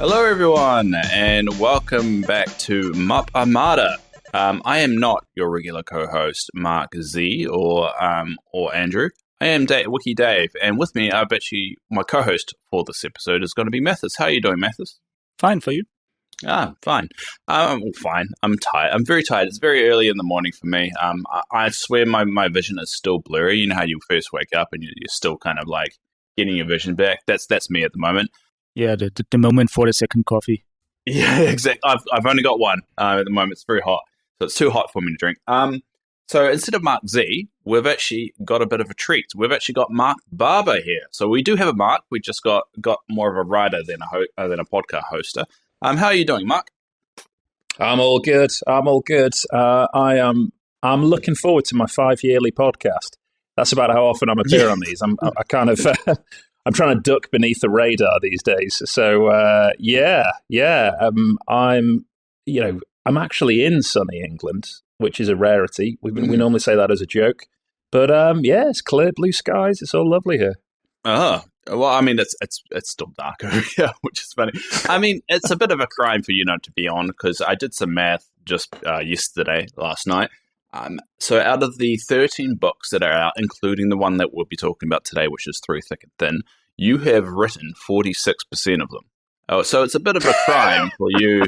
Hello, everyone, and welcome back to MUP Armada. I am not your regular co-host, Mark Z or Andrew. I am Wiki Dave, and with me, I bet you my co-host for this episode is going to be Mathis. How are you doing, Mathis? Fine for you. Fine. Fine. I'm tired. I'm very tired. It's very early in the morning for me. I swear my vision is still blurry. You know how you first wake up and you're still kind of like getting your vision back? That's me at the moment. Yeah, the moment for the second coffee. Yeah, exactly. I've only got one at the moment. It's very hot, so it's too hot for me to drink. So instead of Mark Z, we've actually got a bit of a treat. We've actually got Mark Barber here. So we do have a Mark. We just got more of a writer than a podcast hoster. How are you doing, Mark? I'm all good. I'm looking forward to my 5-yearly podcast. That's about how often I'm appear on these. I'm I'm trying to duck beneath the radar these days. So I'm actually in sunny England, which is a rarity. We normally say that as a joke, but it's clear blue skies. It's all lovely here. Oh, well, I mean, it's still dark over here, which is funny. I mean, it's a bit of a crime for you not to be on, because I did some math just last night. So out of the 13 books that are out, including the one that we'll be talking about today, which is Through Thick and Thin, you have written 46% of them. Oh, so it's a bit of a crime for you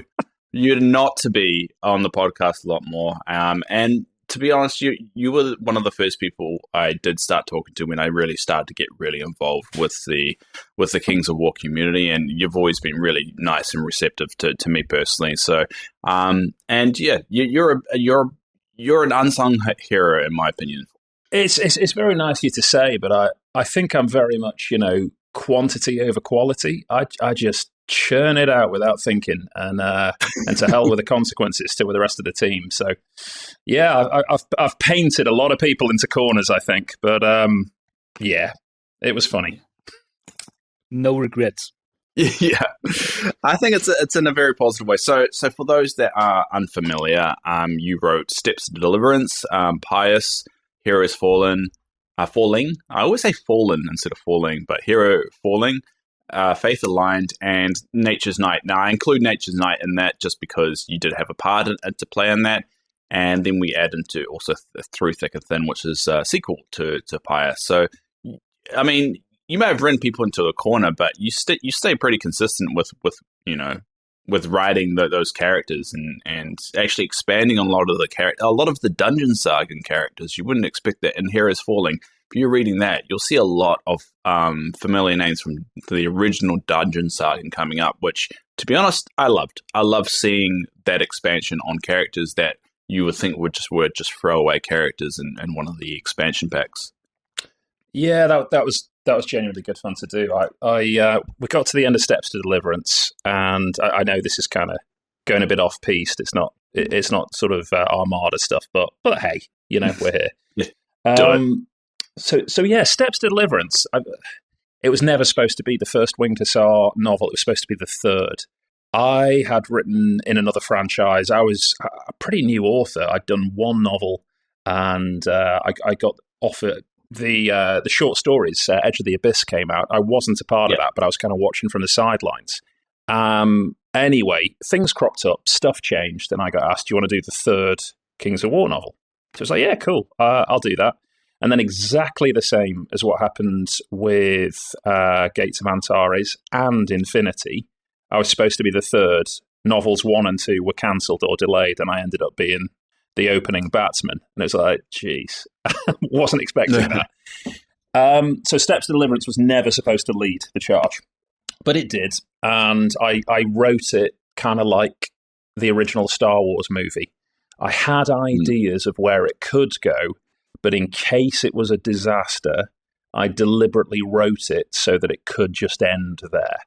not to be on the podcast a lot more. And to be honest, you were one of the first people I did start talking to when I really started to get really involved with the Kings of War community, and you've always been really nice and receptive to me personally. So, you're an unsung hero in my opinion. It's very nice of you to say, but I think I'm very much, quantity over quality. I just churn it out without thinking, and to hell with the consequences to with the rest of the team. So yeah, I've painted a lot of people into corners, I think, but it was funny. No regrets. Yeah, I think it's in a very positive way. So for those that are unfamiliar, you wrote Steps to Deliverance, Pious, Heroes Falling. I always say fallen instead of falling, but Hero Falling, Faith Aligned, and Nature's Night. Now, I include Nature's Night in that just because you did have a part to play in that, and then we add into also Through Thick and Thin, which is a sequel to Pious. So, I mean, you may have written people into a corner, but you stay pretty consistent with writing those characters and actually expanding on a lot of the Dungeon Saga characters. You wouldn't expect that in Heroes Falling. If you're reading that, you'll see a lot of familiar names from the original Dungeon Saga coming up, which, to be honest, I loved. I love seeing that expansion on characters that you would think were just throwaway characters in one of the expansion packs. Yeah, that was genuinely good fun to do. We got to the end of Steps to Deliverance, and I know this is kind of going a bit off piste. It's not sort of Armada stuff, but hey, we're here. Yeah, So yeah, Steps to Deliverance. It was never supposed to be the first Winged Hussar novel. It was supposed to be the third. I had written in another franchise. I was a pretty new author. I'd done one novel, and I got offered the short stories. Edge of the Abyss came out. I wasn't a part of that, but I was kind of watching from the sidelines. Anyway, things cropped up, stuff changed, and I got asked, "Do you want to do the third Kings of War novel?" So I was like, "Yeah, cool, I'll do that." And then exactly the same as what happened with Gates of Antares and Infinity, I was supposed to be the third. Novels 1 and 2 were cancelled or delayed, and I ended up being the opening batsman. And it was like, geez, wasn't expecting that. So Steps to Deliverance was never supposed to lead the charge, but it did. And I wrote it kind of like the original Star Wars movie. I had ideas of where it could go, but in case it was a disaster, I deliberately wrote it so that it could just end there.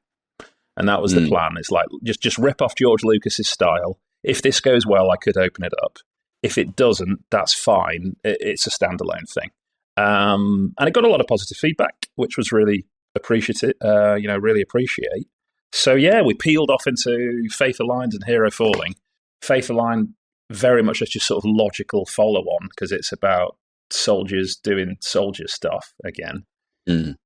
And that was the plan. It's like, just rip off George Lucas's style. If this goes well, I could open it up. If it doesn't, that's fine. It's a standalone thing. And it got a lot of positive feedback, which was really really appreciate. So yeah, we peeled off into Faith Aligned and Hero Falling. Faith Aligned very much as just sort of logical follow-on, because it's about soldiers doing soldier stuff again. And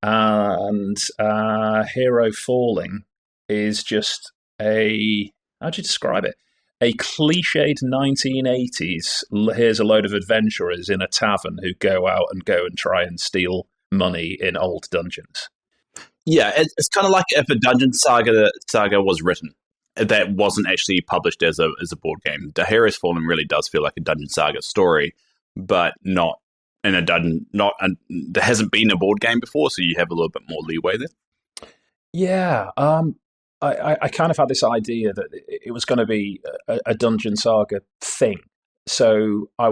Hero Falling is just how'd you describe it? A cliched 1980s, here's a load of adventurers in a tavern who go and try and steal money in old dungeons. Yeah, it's kind of like if a Dungeon Saga was written that wasn't actually published as a board game. The Heroes Fallen really does feel like a Dungeon Saga story, but not in a dungeon. There hasn't been a board game before, so you have a little bit more leeway there. Yeah, I kind of had this idea that it was going to be a Dungeon Saga thing. So I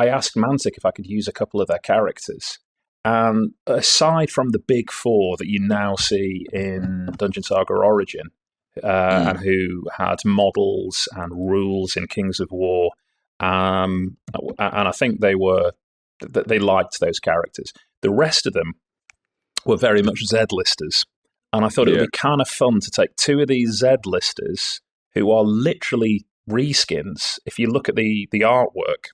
asked Mantic if I could use a couple of their characters. And aside from the big four that you now see in Dungeon Saga Origin, and who had models and rules in Kings of War, and I think they liked those characters. The rest of them were very much Z-listers. And I thought it would be kind of fun to take two of these Z-listers who are literally reskins. If you look at the artwork,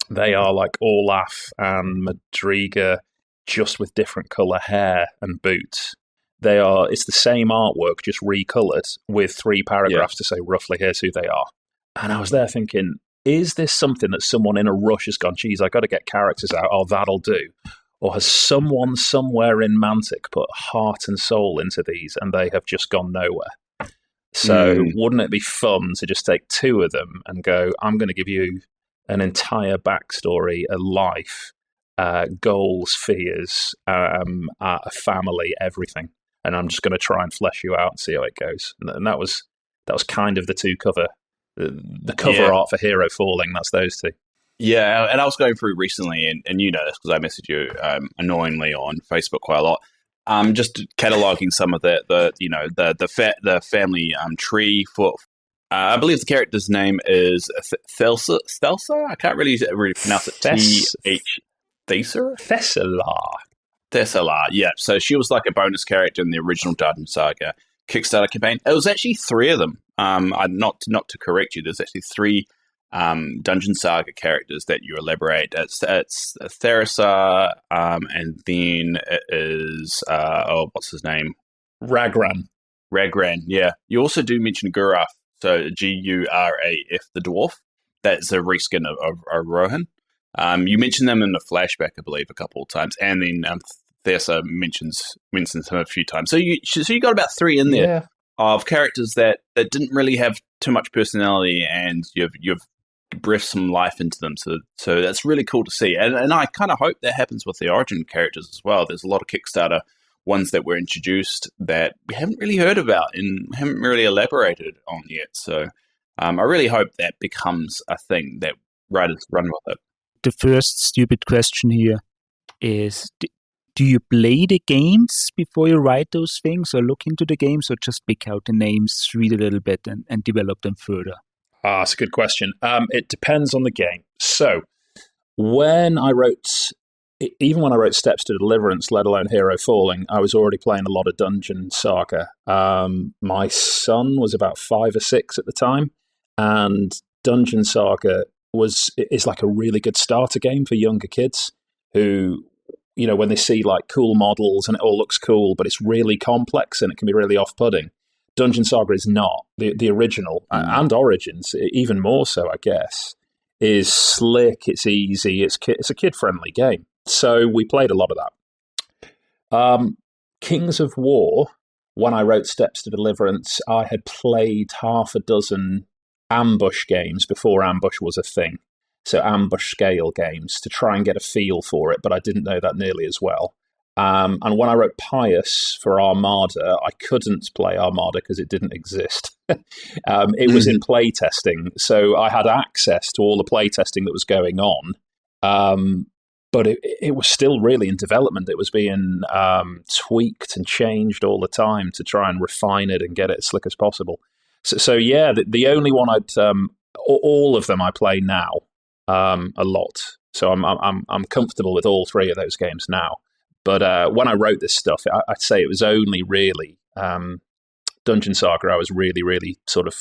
they are like Olaf and Madriga, just with different colour hair and boots. It's the same artwork, just recoloured, with 3 paragraphs to say roughly here's who they are. And I was there thinking, is this something that someone in a rush has gone, geez, I got to get characters out, oh, that'll do? Or has someone somewhere in Mantic put heart and soul into these and they have just gone nowhere? So wouldn't it be fun to just take 2 of them and go, I'm going to give you an entire backstory, a life, goals, fears, a family, everything. And I'm just going to try and flesh you out and see how it goes. And that was kind of the 2 cover, the cover art for Hero Falling. That's those 2. Yeah, and I was going through recently, and you know this because I message you annoyingly on Facebook quite a lot. Just cataloging some of the family tree for. I believe the character's name is Thelsa. I can't really pronounce it. Thessala. Yeah. So she was like a bonus character in the original Dungeon Saga Kickstarter campaign. It was actually 3 of them. Not to correct you. There's actually 3. Dungeon Saga characters that you elaborate. It's Theresa, and then it is what's his name? Ragran, yeah. You also do mention Guraf, so Guraf, the dwarf. That's a reskin of Rohan. You mentioned them in the flashback, I believe, a couple of times, and then Theresa mentions him a few times. So you got about 3 in there of characters that didn't really have too much personality, and you've breathed some life into them. So that's really cool to see. And I kind of hope that happens with the Origin characters as well. There's a lot of Kickstarter ones that were introduced that we haven't really heard about and haven't really elaborated on yet. So I really hope that becomes a thing that writers run with it. The first stupid question here is, do you play the games before you write those things, or look into the games, or just pick out the names, read a little bit, and develop them further? That's a good question. It depends on the game. So when I wrote Steps to Deliverance, let alone Hero Falling, I was already playing a lot of Dungeon Saga. My son was about 5 or 6 at the time, and Dungeon Saga is like a really good starter game for younger kids who, you know, when they see like cool models and it all looks cool, but it's really complex and it can be really off-putting. Dungeon Saga is not. The original, and Origins, even more so, I guess, is slick, it's easy, it's a kid-friendly game. So we played a lot of that. Kings of War, when I wrote Steps to Deliverance, I had played half a dozen ambush games before ambush was a thing. So ambush scale games to try and get a feel for it, but I didn't know that nearly as well. And when I wrote Pious for Armada, I couldn't play Armada because it didn't exist. It was in playtesting, so I had access to all the playtesting that was going on, but it was still really in development. It was being tweaked and changed all the time to try and refine it and get it as slick as possible. So yeah, the only one all of them I play now a lot. So I'm comfortable with all 3 of those games now. But when I wrote this stuff, I'd say it was only really Dungeon Saga I was really, really sort of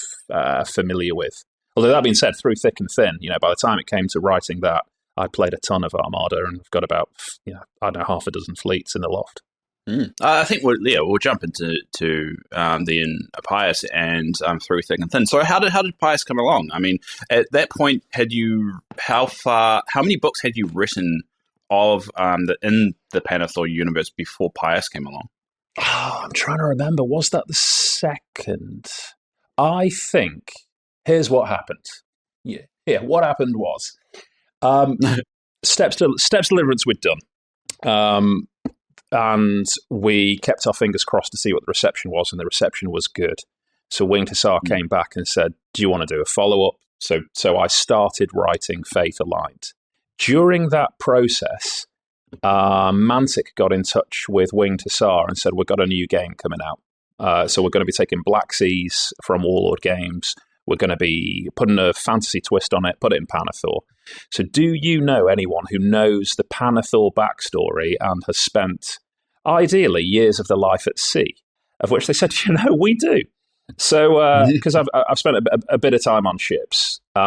familiar with. Although that being said, through thick and thin, you know, by the time it came to writing that, I played a ton of Armada and I've got about, I don't know, half a dozen fleets in the loft. I think we'll jump into the Pious and Through Thick and Thin. So how did Pious come along? I mean, at that point, how many books had you written of in the Panathor universe before Pious came along? I'm trying to remember. Was that the second? I think. Here's what happened. Yeah. What happened was, Steps Deliverance we'd done. And we kept our fingers crossed to see what the reception was, and the reception was good. So Winged Hussar came back and said, do you want to do a follow-up? So I started writing Faith Aligned. During that process, Mantic got in touch with Winged Hussar and said, we've got a new game coming out. So we're going to be taking Black Seas from Warlord Games. We're going to be putting a fantasy twist on it, put it in Panathor. So do you know anyone who knows the Panathor backstory and has spent, ideally, years of their life at sea? Of which they said, we do. So, because I've spent a bit of time on ships, they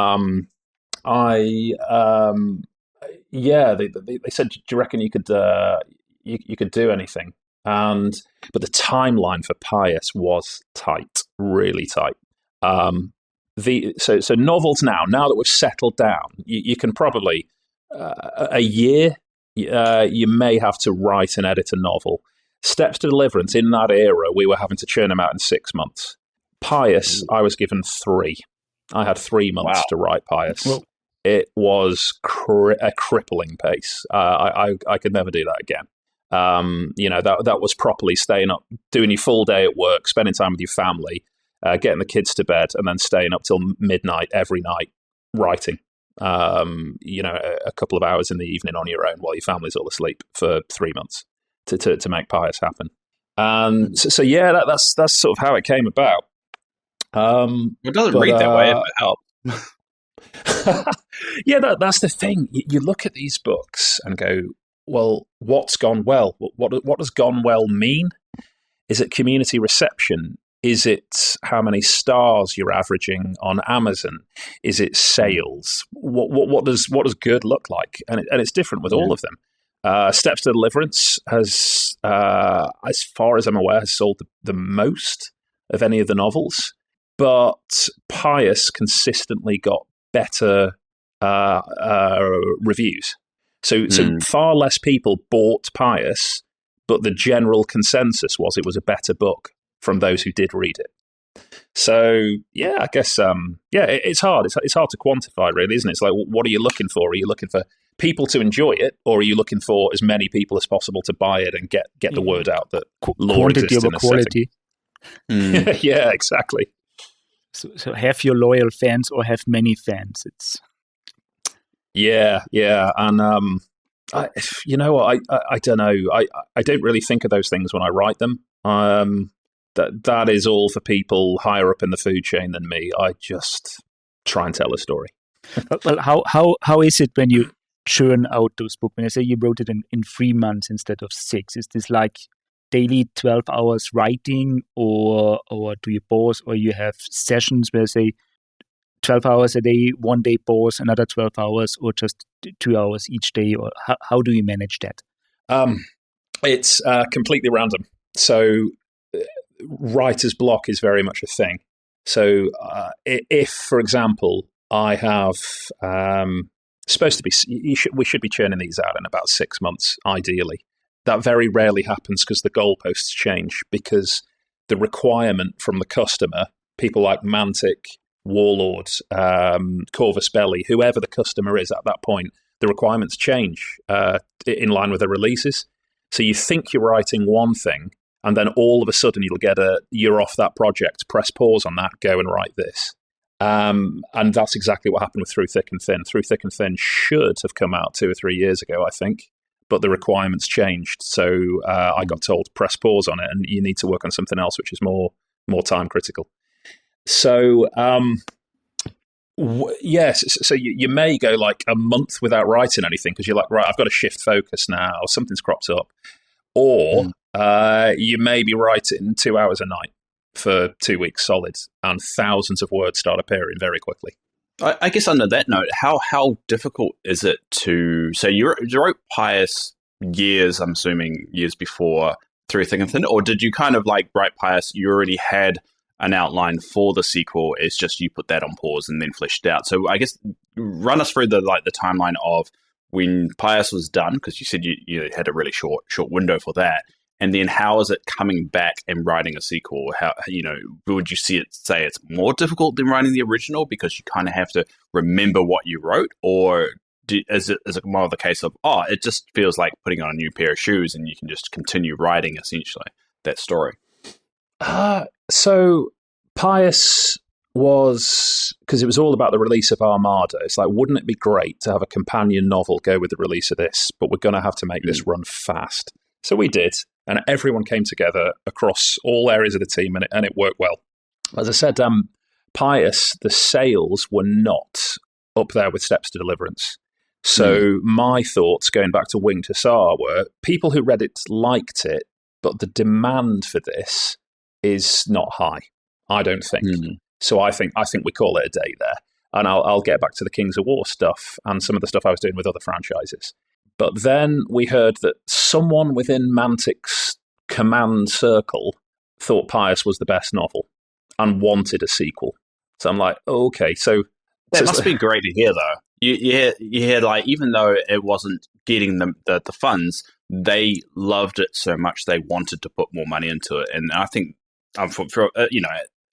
said, do you reckon you could do anything? But the timeline for Pious was tight, really tight. So novels now that we've settled down, you can probably a year. You may have to write and edit a novel. Steps to Deliverance, in that era, we were having to churn them out in 6 months. Pious, I was given 3. I had 3 months to write Pious. Well, it was a crippling pace. I could never do that again. That was properly staying up, doing your full day at work, spending time with your family, getting the kids to bed, and then staying up till midnight every night writing. A couple of hours in the evening on your own while your family's all asleep for 3 months to make Pious happen. And that's sort of how it came about. It doesn't read that way if it helps. Yeah, that's the thing. You look at these books and go, well, what's gone well? What does gone well mean? Is it community reception? Is it how many stars you're averaging on Amazon? Is it sales? What does good look like? And it's different with all of them. Steps to Deliverance has, as far as I'm aware, has sold the most of any of the novels. But Pious consistently got better reviews. So far less people bought Pious, but the general consensus was it was a better book from those who did read it. So, I guess, it's hard. It's hard to quantify, really, isn't it? It's like, what are you looking for? Are you looking for people to enjoy it, or are you looking for as many people as possible to buy it and get the word out that lore exists in a quality. Yeah, exactly. So have your loyal fans or have many fans. It's and I don't know. I don't really think of those things when I write them. That is all for people higher up in the food chain than me. I just try and tell a story. Well, how is it when you churn out those books? When I say you wrote it in 3 months instead of 6, is this like daily 12 hours writing, or do you pause, or you have sessions where say 12 hours a day, 1 day pause, another 12 hours, or just 2 hours each day, or how do you manage that? It's completely random. So writer's block is very much a thing. So if, for example, I have supposed to be, we should be churning these out in about 6 months, ideally. That very rarely happens because the goalposts change, because the requirement from the customer, people like Mantic, Warlord, Corvus Belli, whoever the customer is at that point, the requirements change in line with the releases. So you think you're writing one thing, and then all of a sudden you'll get you're off that project, press pause on that, go and write this. And that's exactly what happened with Through Thick and Thin. Through Thick and Thin should have come out 2 or 3 years ago, I think, but the requirements changed. So I got told, press pause on it, and you need to work on something else, which is more time critical. So, yes, so you may go like a month without writing anything because you're like, right, I've got to shift focus now, something's cropped up. Or you may be writing 2 hours a night for 2 weeks solid, and thousands of words start appearing very quickly. I guess under that note, how difficult is it to, so you wrote Pious years, I'm assuming years before through thick and thin, or did you kind of like Pious? You already had an outline for the sequel. It's just you put that on pause and then fleshed it out. So I guess run us through the timeline of when Pious was done, because you said you had a really short window for that, and then how is it coming back and writing a sequel? How would you say it's more difficult than writing the original because you kind of have to remember what you wrote, or is it more of the case of it just feels like putting on a new pair of shoes and you can just continue writing essentially that story? So Pious was, because it was all about the release of Armada. It's like, wouldn't it be great to have a companion novel go with the release of this? But we're going to have to make this run fast. So we did, and everyone came together across all areas of the team, and it worked well. As I said, Pious, the sales were not up there with Steps to Deliverance. So my thoughts, going back to Winged Hussar, were people who read it liked it, but the demand for this is not high, I don't think. So I think we call it a day there. And I'll get back to the Kings of War stuff and some of the stuff I was doing with other franchises. But then we heard that someone within Mantic's command circle thought Pious was the best novel and wanted a sequel. So I'm like, okay, so... That must be great to hear, though. You hear like, even though it wasn't getting the funds, they loved it so much they wanted to put more money into it. And I think,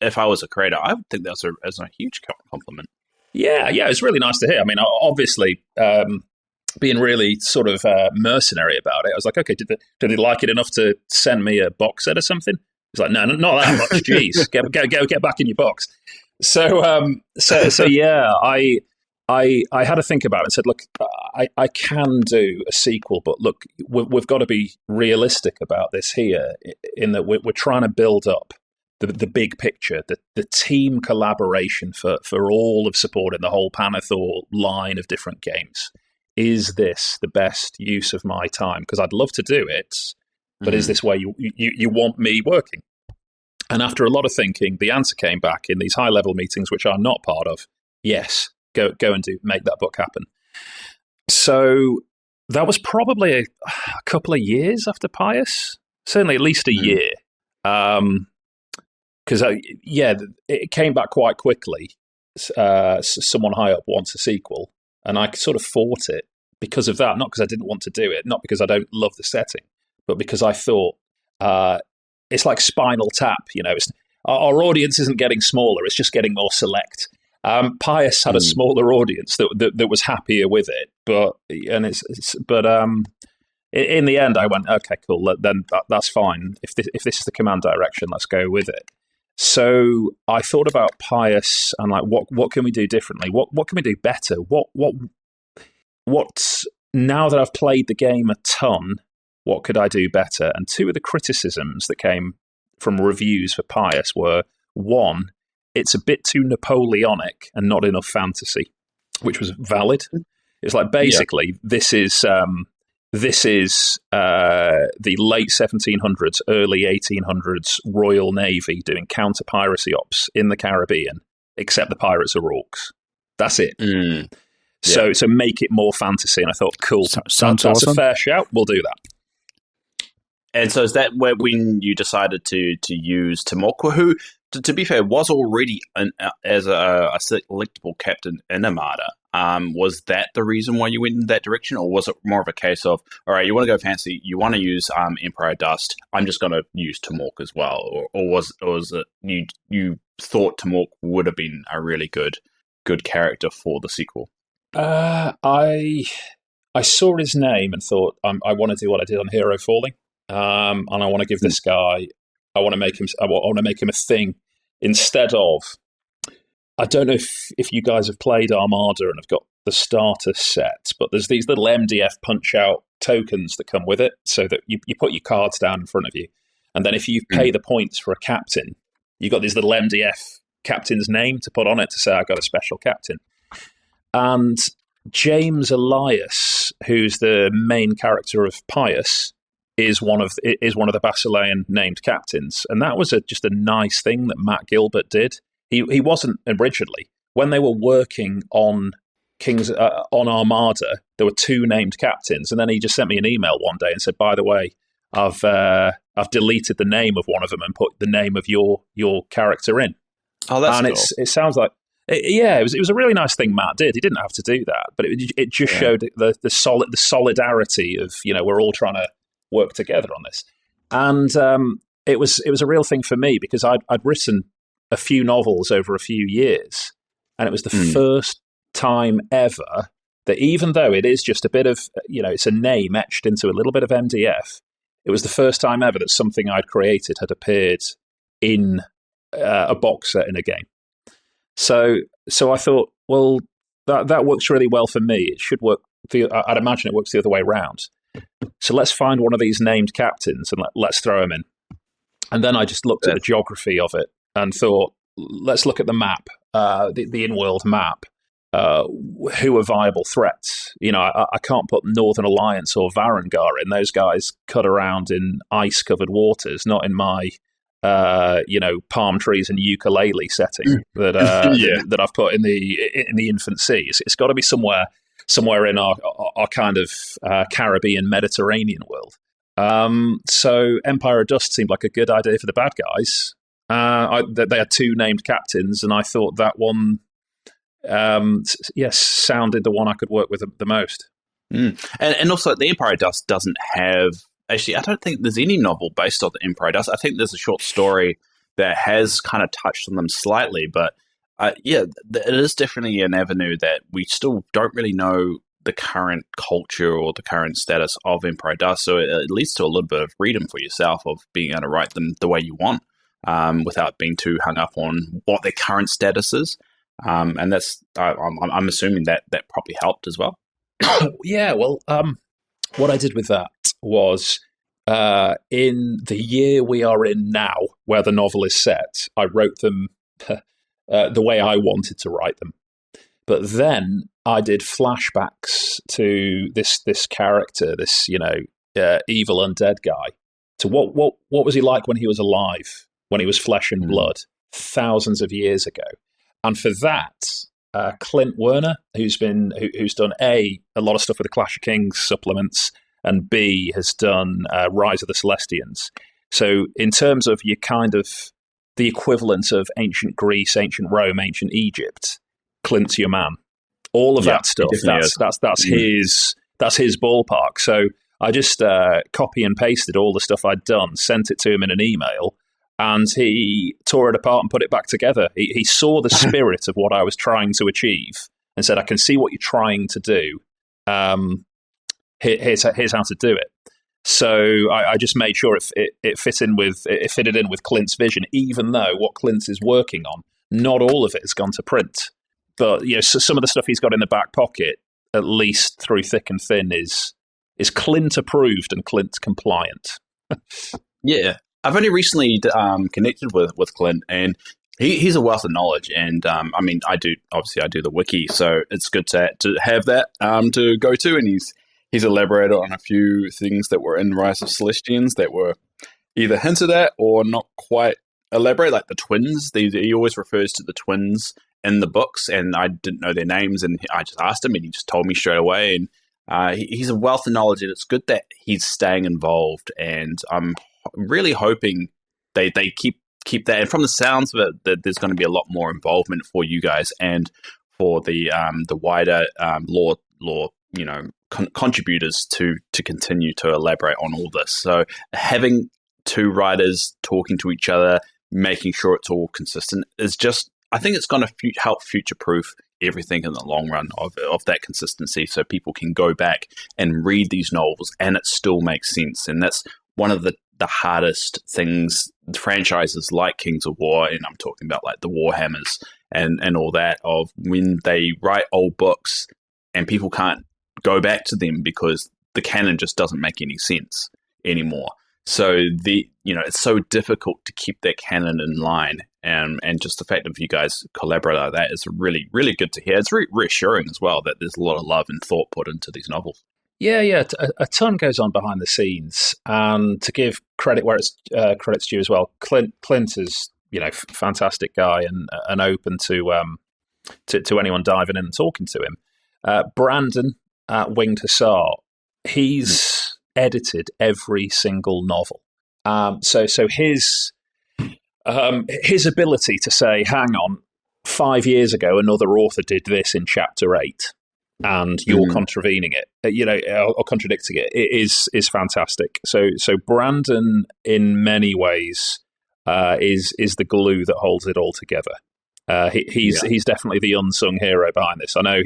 if I was a creator, I would think that's a huge compliment. Yeah, it's really nice to hear. I mean, obviously, being really sort of mercenary about it, I was like, okay, did they like it enough to send me a box set or something? It's like, no, not that much. Jeez, get back in your box. So yeah, I had to think about it and said, look, I can do a sequel, but look, we've got to be realistic about this here, in that we're trying to build up the big picture, the team collaboration for all of supporting the whole Panathor line of different games. Is this the best use of my time? Because I'd love to do it, but is this where you want me working? And after a lot of thinking, the answer came back in these high-level meetings, which I'm not part of. Yes, go and make that book happen. So that was probably a couple of years after Pious, certainly at least a year. Because, it came back quite quickly. Someone high up wants a sequel, and I sort of fought it because of that, not because I didn't want to do it, not because I don't love the setting, but because I thought... it's like Spinal Tap, our audience isn't getting smaller, it's just getting more select. Pious had a smaller audience that was happier with it, but in the end I went, okay, cool, then that's fine. If this is the command direction, let's go with it. So I thought about Pious and like, what can we do differently? What can we do better? What now that I've played the game a ton, what could I do better? And two of the criticisms that came from reviews for Pious were, one, it's a bit too Napoleonic and not enough fantasy, which was valid. It's like, basically, this is the late 1700s, early 1800s Royal Navy doing counter-piracy ops in the Caribbean, except the pirates are orcs. That's it. So make it more fantasy. And I thought, cool, that's awesome. A fair shout. We'll do that. And so is that when you decided to use Tamokwa, who, to be fair, was already as a selectable captain in Armada? Was that the reason why you went in that direction, or was it more of a case of, all right, you want to go fancy, you want to use Empire Dust, I'm just going to use Tamok as well, or was it you thought Tamok would have been a really good character for the sequel? I saw his name and thought, I want to do what I did on Hero Falling. And I want to give this guy, I want to make him a thing instead of, I don't know if you guys have played Armada and have got the starter set, but there's these little MDF punch out tokens that come with it, so that you put your cards down in front of you, and then if you pay the points for a captain, you've got this little MDF captain's name to put on it to say, I got a special captain. And James Elias, who's the main character of Pious, is one of the Basilean named captains, and that was just a nice thing that Matt Gilbert did. He wasn't originally, when they were working on on Armada, there were two named captains, and then he just sent me an email one day and said, by the way, I've deleted the name of one of them and put the name of your character in. Oh, that's and cool. It sounds like it was a really nice thing Matt did. He didn't have to do that, but it just showed the solidarity of, we're all trying to work together on this. And it was a real thing for me because I'd written a few novels over a few years, and it was the first time ever that, even though it is just a bit of, it's a name etched into a little bit of MDF, it was the first time ever that something I'd created had appeared in a box set in a game. So I thought, well, that works really well for me. It should work. I'd imagine it works the other way around. So let's find one of these named captains and let's throw him in. And then I just looked at the geography of it and thought, let's look at the map, the in-world map. Who are viable threats? I can't put Northern Alliance or Varangar in. Those guys cut around in ice-covered waters, not in my palm trees and ukulele setting that I've put in the infant sea. It's got to be somewhere in our kind of Caribbean Mediterranean world. So Empire of Dust seemed like a good idea for the bad guys. They had two named captains, and I thought that one, sounded the one I could work with the most. And also, the Empire of Dust doesn't have. Actually, I don't think there's any novel based on the Emperor Dust. I think there's a short story that has kind of touched on them slightly, but it is definitely an avenue that we still don't really know the current culture or the current status of Emperor Dust. So it leads to a little bit of freedom for yourself of being able to write them the way you want, without being too hung up on what their current status is. And that's I'm assuming that probably helped as well. Yeah, well, what I did with that was, in the year we are in now, where the novel is set, I wrote them the way I wanted to write them. But then I did flashbacks to this character, this evil undead guy. To what was he like when he was alive, when he was flesh and blood, thousands of years ago? And for that, Clint Werner, who's done a lot of stuff with the Clash of Kings supplements, and B has done Rise of the Celestians. So in terms of your kind of the equivalent of ancient Greece, ancient Rome, ancient Egypt, Clint's your man. All of that stuff, that's his ballpark. So I just copy and pasted all the stuff I'd done, sent it to him in an email, and he tore it apart and put it back together. He saw the spirit of what I was trying to achieve and said, I can see what you're trying to do. Here's how to do it. So I just made sure it fitted in with Clint's vision, even though what Clint is working on, not all of it has gone to print. But so some of the stuff he's got in the back pocket, at least through thick and thin, is Clint approved and Clint compliant. Yeah. I've only recently connected with Clint, and he's a wealth of knowledge. And I do the wiki, so it's good to have that to go to. And he's elaborated on a few things that were in Rise of Celestians that were either hinted at or not quite elaborate, like the twins. He always refers to the twins in the books, and I didn't know their names, and I just asked him, and he just told me straight away. And he's a wealth of knowledge, and it's good that he's staying involved. And I'm really hoping they keep that. And from the sounds of it, that there's going to be a lot more involvement for you guys and for the wider lore contributors to continue to elaborate on all this. So having two writers talking to each other, making sure it's all consistent, is just, I think it's going to help future-proof everything in the long run of that consistency, so people can go back and read these novels and it still makes sense. And that's one of the hardest things franchises like Kings of War, and I'm talking about like the Warhammers and all that, of when they write old books and people can't go back to them because the canon just doesn't make any sense anymore. So it's so difficult to keep that canon in line, and just the fact of you guys collaborate like that is really, really good to hear. It's very reassuring as well that there's a lot of love and thought put into these novels. Yeah, a ton goes on behind the scenes, and to give credit where it's credit's due as well. Clint is fantastic guy and open to anyone diving in and talking to him. Brandon at Winged Hussar, he's edited every single novel. So his ability to say, hang on, 5 years ago another author did this in chapter 8, and you're contravening it, or contradicting it, is fantastic. So Brandon, in many ways, is the glue that holds it all together. He's definitely the unsung hero behind this. I know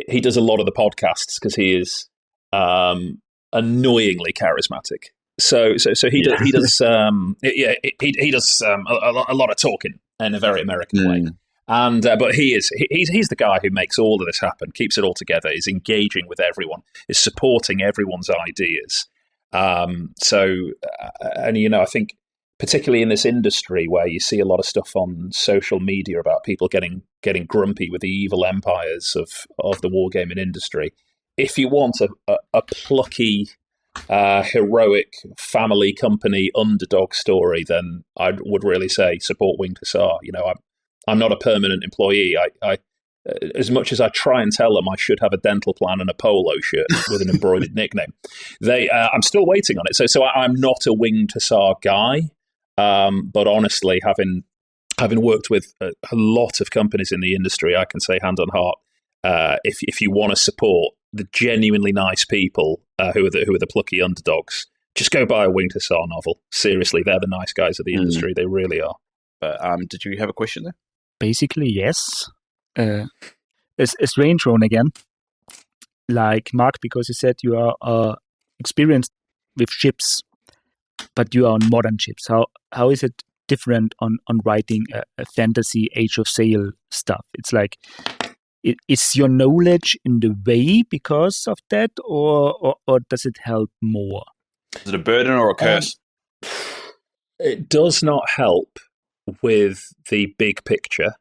he does a lot of the podcasts because he is annoyingly charismatic. So he does a lot of talking in a very American way. And but he's the guy who makes all of this happen, keeps it all together, is engaging with everyone, is supporting everyone's ideas. I think particularly in this industry where you see a lot of stuff on social media about people getting grumpy with the evil empires of the wargaming industry, if you want a plucky, heroic family company underdog story, then I would really say support Winged Hussar. I'm not a permanent employee. I as much as I try and tell them I should have a dental plan and a polo shirt with an embroidered nickname, I'm still waiting on it. So I'm not a Winged Hussar guy. But honestly, having worked with a lot of companies in the industry, I can say hand on heart, if you want to support the genuinely nice people who are the plucky underdogs, just go buy a Winged Hussar novel. Seriously, they're the nice guys of the industry. They really are. But did you have a question there? Basically, yes. It's strange one again. Like Mark, because you said you are experienced with ships, but you are on modern ships. How is it different on writing a fantasy Age of Sail stuff? It's like, is your knowledge in the way because of that, or does it help more? Is it a burden or a curse? It does not help with the big picture.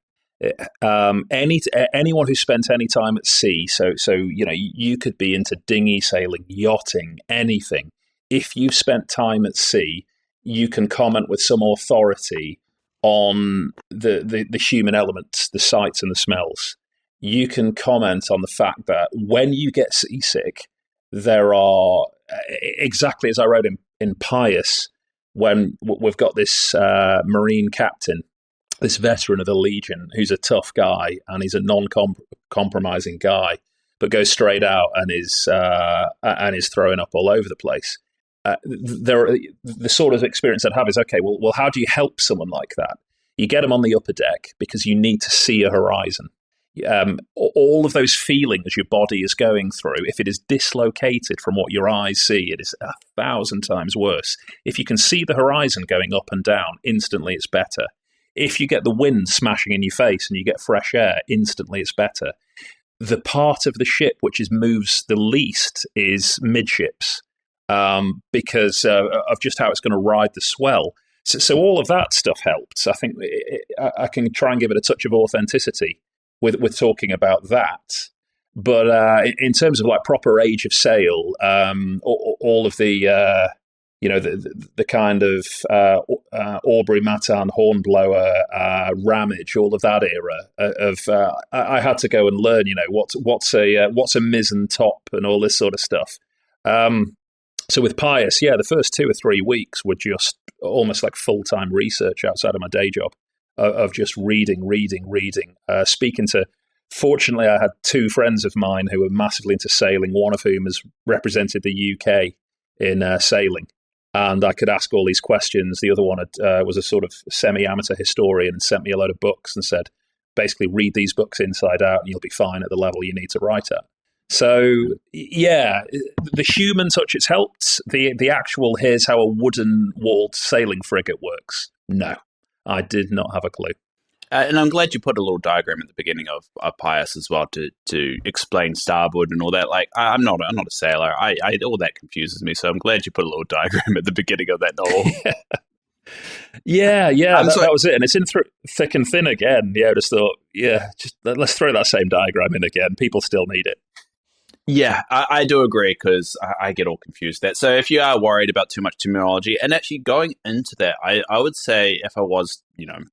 Anyone who spent any time at sea, so you could be into dinghy sailing, yachting, anything. If you've spent time at sea, you can comment with some authority on the human elements, the sights and the smells. You can comment on the fact that when you get seasick, there are, exactly as I wrote in Pious, when we've got this Marine captain, this veteran of the Legion, who's a tough guy and he's a non-compromising guy, but goes straight out and is throwing up all over the place. The sort of experience I'd have is, okay, well, how do you help someone like that? You get them on the upper deck because you need to see a horizon. All of those feelings your body is going through, if it is dislocated from what your eyes see, it is 1,000 times worse. If you can see the horizon going up and down, instantly it's better. If you get the wind smashing in your face and you get fresh air, instantly it's better. The part of the ship which moves the least is midships, because of just how it's going to ride the swell. So all of that stuff helps. I think I can try and give it a touch of authenticity with talking about that. But in terms of like proper Age of Sail, all of the the kind of Aubrey Matan Hornblower, Ramage, all of that era I had to go and learn, what's a mizzen top and all this sort of stuff. So with Pious, the first 2 or 3 weeks were just almost like full-time research outside of my day job of just reading. Speaking to, fortunately, I had 2 friends of mine who were massively into sailing, one of whom has represented the UK in sailing. And I could ask all these questions. The other one was a sort of semi-amateur historian and sent me a load of books and said, basically, read these books inside out and you'll be fine at the level you need to write at. So, the human touch, it's helped. The actual, here's how a wooden-walled sailing frigate works. No, I did not have a clue. And I'm glad you put a little diagram at the beginning of Pious as well to explain starboard and all that. Like, I'm not a sailor. I all that confuses me. So I'm glad you put a little diagram at the beginning of that novel. That was it. And it's in thick and thin again. I just thought, just let's throw that same diagram in again. People still need it. Yeah, I do agree because I get all confused there. So if you are worried about too much terminology, and actually going into that, I would say if I was,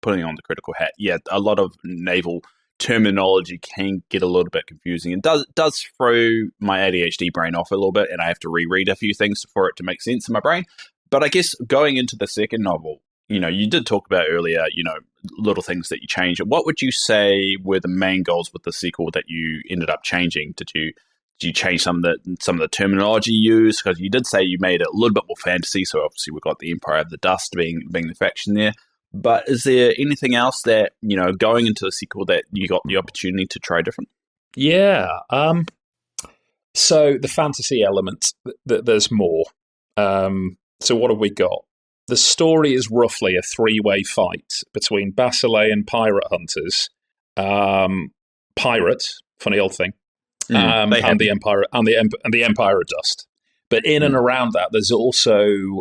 putting on the critical hat, a lot of naval terminology can get a little bit confusing. It does throw my ADHD brain off a little bit, and I have to reread a few things for it to make sense in my brain. But I guess going into the second novel, you did talk about earlier, little things that you changed. What would you say were the main goals with the sequel that you ended up changing? Did you change some of the terminology used? Because you did say you made it a little bit more fantasy, so obviously we've got the Empire of the Dust being the faction there. But is there anything else that, going into the sequel that you got the opportunity to try different? Yeah. So the fantasy element, there's more. So what have we got? The story is roughly a three-way fight between Basilean pirate hunters, pirates, funny old thing, and the Empire and the Empire of Dust. But in and around that, there's also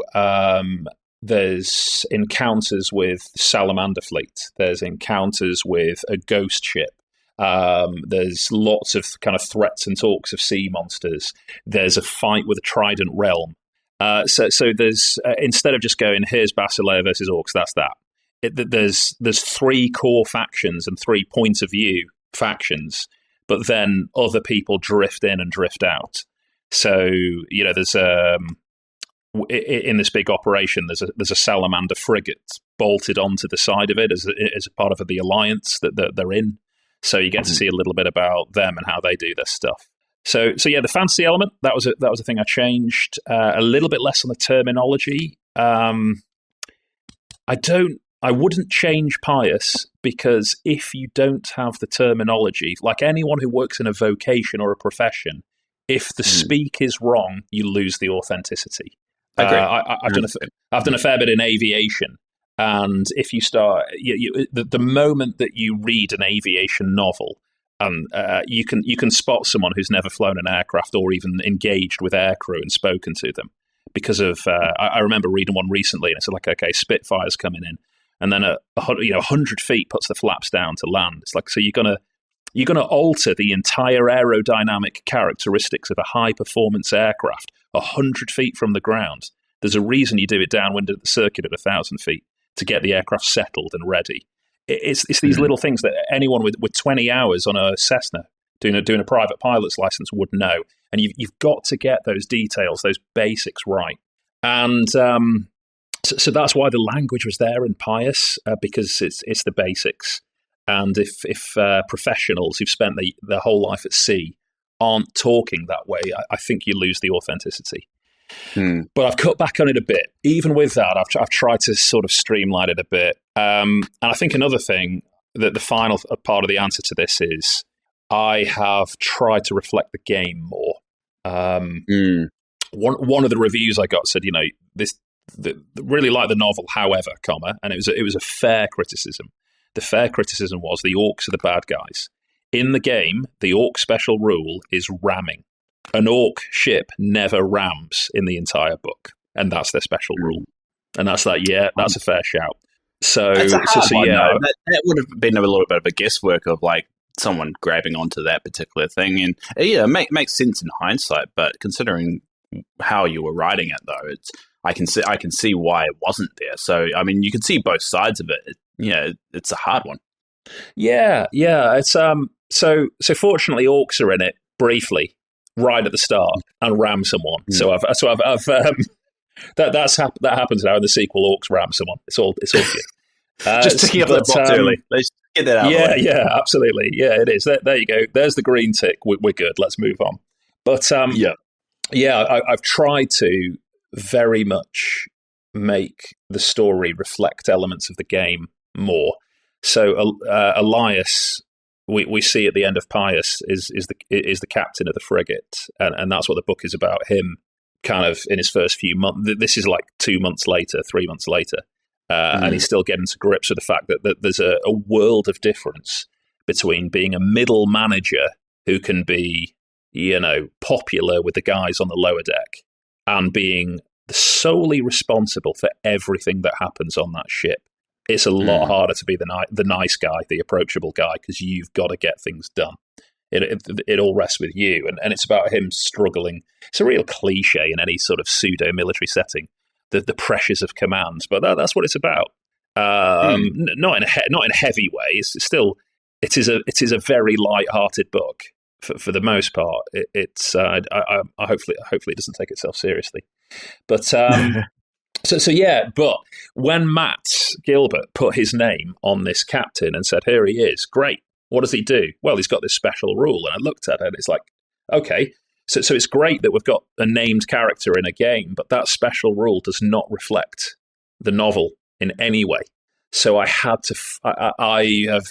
there's encounters with Salamander Fleet. There's encounters with a ghost ship. There's lots of kind of threats and talks of sea monsters. There's a fight with a Trident Realm. So there's instead of just going, here's Basilea versus Orcs, that's that. There's three core factions and 3 points of view factions, but then other people drift in and drift out. So there's in this big operation, there's a Salamander frigate bolted onto the side of it as a part of the alliance that they're in. So you get to see a little bit about them and how they do their stuff. So yeah, the fantasy element, that was a thing I changed. A little bit less on the terminology. I wouldn't change Pious, because if you don't have the terminology, like anyone who works in a vocation or a profession, if the speak is wrong, you lose the authenticity. I've done a fair bit in aviation, and if you start, the moment that you read an aviation novel, you can spot someone who's never flown an aircraft or even engaged with aircrew and spoken to them because of. I remember reading one recently, and it's like, okay, Spitfire's coming in, and then 100 feet puts the flaps down to land. It's like, so you're gonna alter the entire aerodynamic characteristics of a high performance aircraft 100 feet from the ground. There's a reason you do it downwind of the circuit at 1,000 feet to get the aircraft settled and ready. It's these little things that anyone with 20 hours on a Cessna doing a private pilot's license would know. And you've got to get those details, those basics right. And so that's why the language was there in Pious, because it's the basics. And if professionals who've spent their whole life at sea aren't talking that way, I think you lose the authenticity. But I've cut back on it a bit. Even with that, I've tried to sort of streamline it a bit. And I think another thing, that the final part of the answer to this is, I have tried to reflect the game more. One of the reviews I got said, really like the novel, however, and it was a fair criticism. The fair criticism was the orcs are the bad guys. In the game, the orc special rule is ramming. An orc ship never rams in the entire book, and that's their special rule. And that's that's a fair shout. So, that would have been a little bit of a guesswork of like someone grabbing onto that particular thing, and it makes sense in hindsight. But considering how you were writing it, though, I can see why it wasn't there. So, I mean, you can see both sides of it. It's a hard one. Yeah. It's so fortunately, orcs are in it briefly, right at the start, and ram someone. So I've that happens now in the sequel. Orcs ram someone. It's all good. Just ticking off that box early. Let's get that out. Yeah, absolutely. Yeah, it is. There you go. There's the green tick. We're good. Let's move on. But I've tried to very much make the story reflect elements of the game more. So Elias, we see at the end of Pious is the captain of the frigate, and that's what the book is about. Him, kind of in his first few months. This is like 2 months later, 3 months later, and he's still getting to grips with the fact that there's a world of difference between being a middle manager who can be, popular with the guys on the lower deck, and being solely responsible for everything that happens on that ship. It's a lot harder to be the nice guy, the approachable guy, because you've got to get things done. It all rests with you, and it's about him struggling. It's a real cliche in any sort of pseudo-military setting, the pressures of command, but that's what it's about. Not in a heavy way. It's still it is a very light-hearted book for the most part. It's hopefully it doesn't take itself seriously, but so yeah. But when Matt Gilbert put his name on this captain and said, "Here he is, great. What does he do?" Well, he's got this special rule, and I looked at it, and it's like, okay. So it's great that we've got a named character in a game, but that special rule does not reflect the novel in any way. So I had to. I have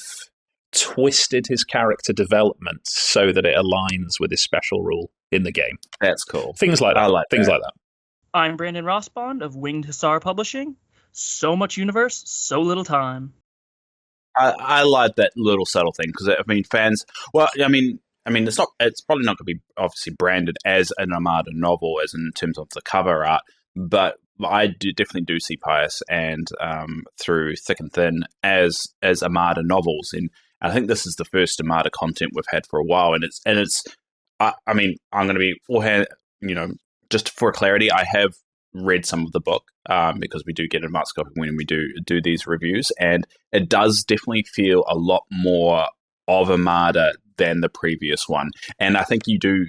twisted his character development so that it aligns with his special rule in the game. That's cool. Things like that. I like things like that. I'm Brandon Rossbond of Winged Hussar Publishing. So much universe, so little time. I like that little subtle thing because I mean, fans. Well, I mean, it's not. It's probably not going to be obviously branded as an Armada novel, as in terms of the cover art. But I definitely do see Pious and through thick and thin as Armada novels, and I think this is the first Armada content we've had for a while. And it's. I mean, I'm going to be forehand. Just for clarity, I have read some of the book because we do get advanced copy when we do these reviews, and it does definitely feel a lot more of Armada than the previous one. And I think you do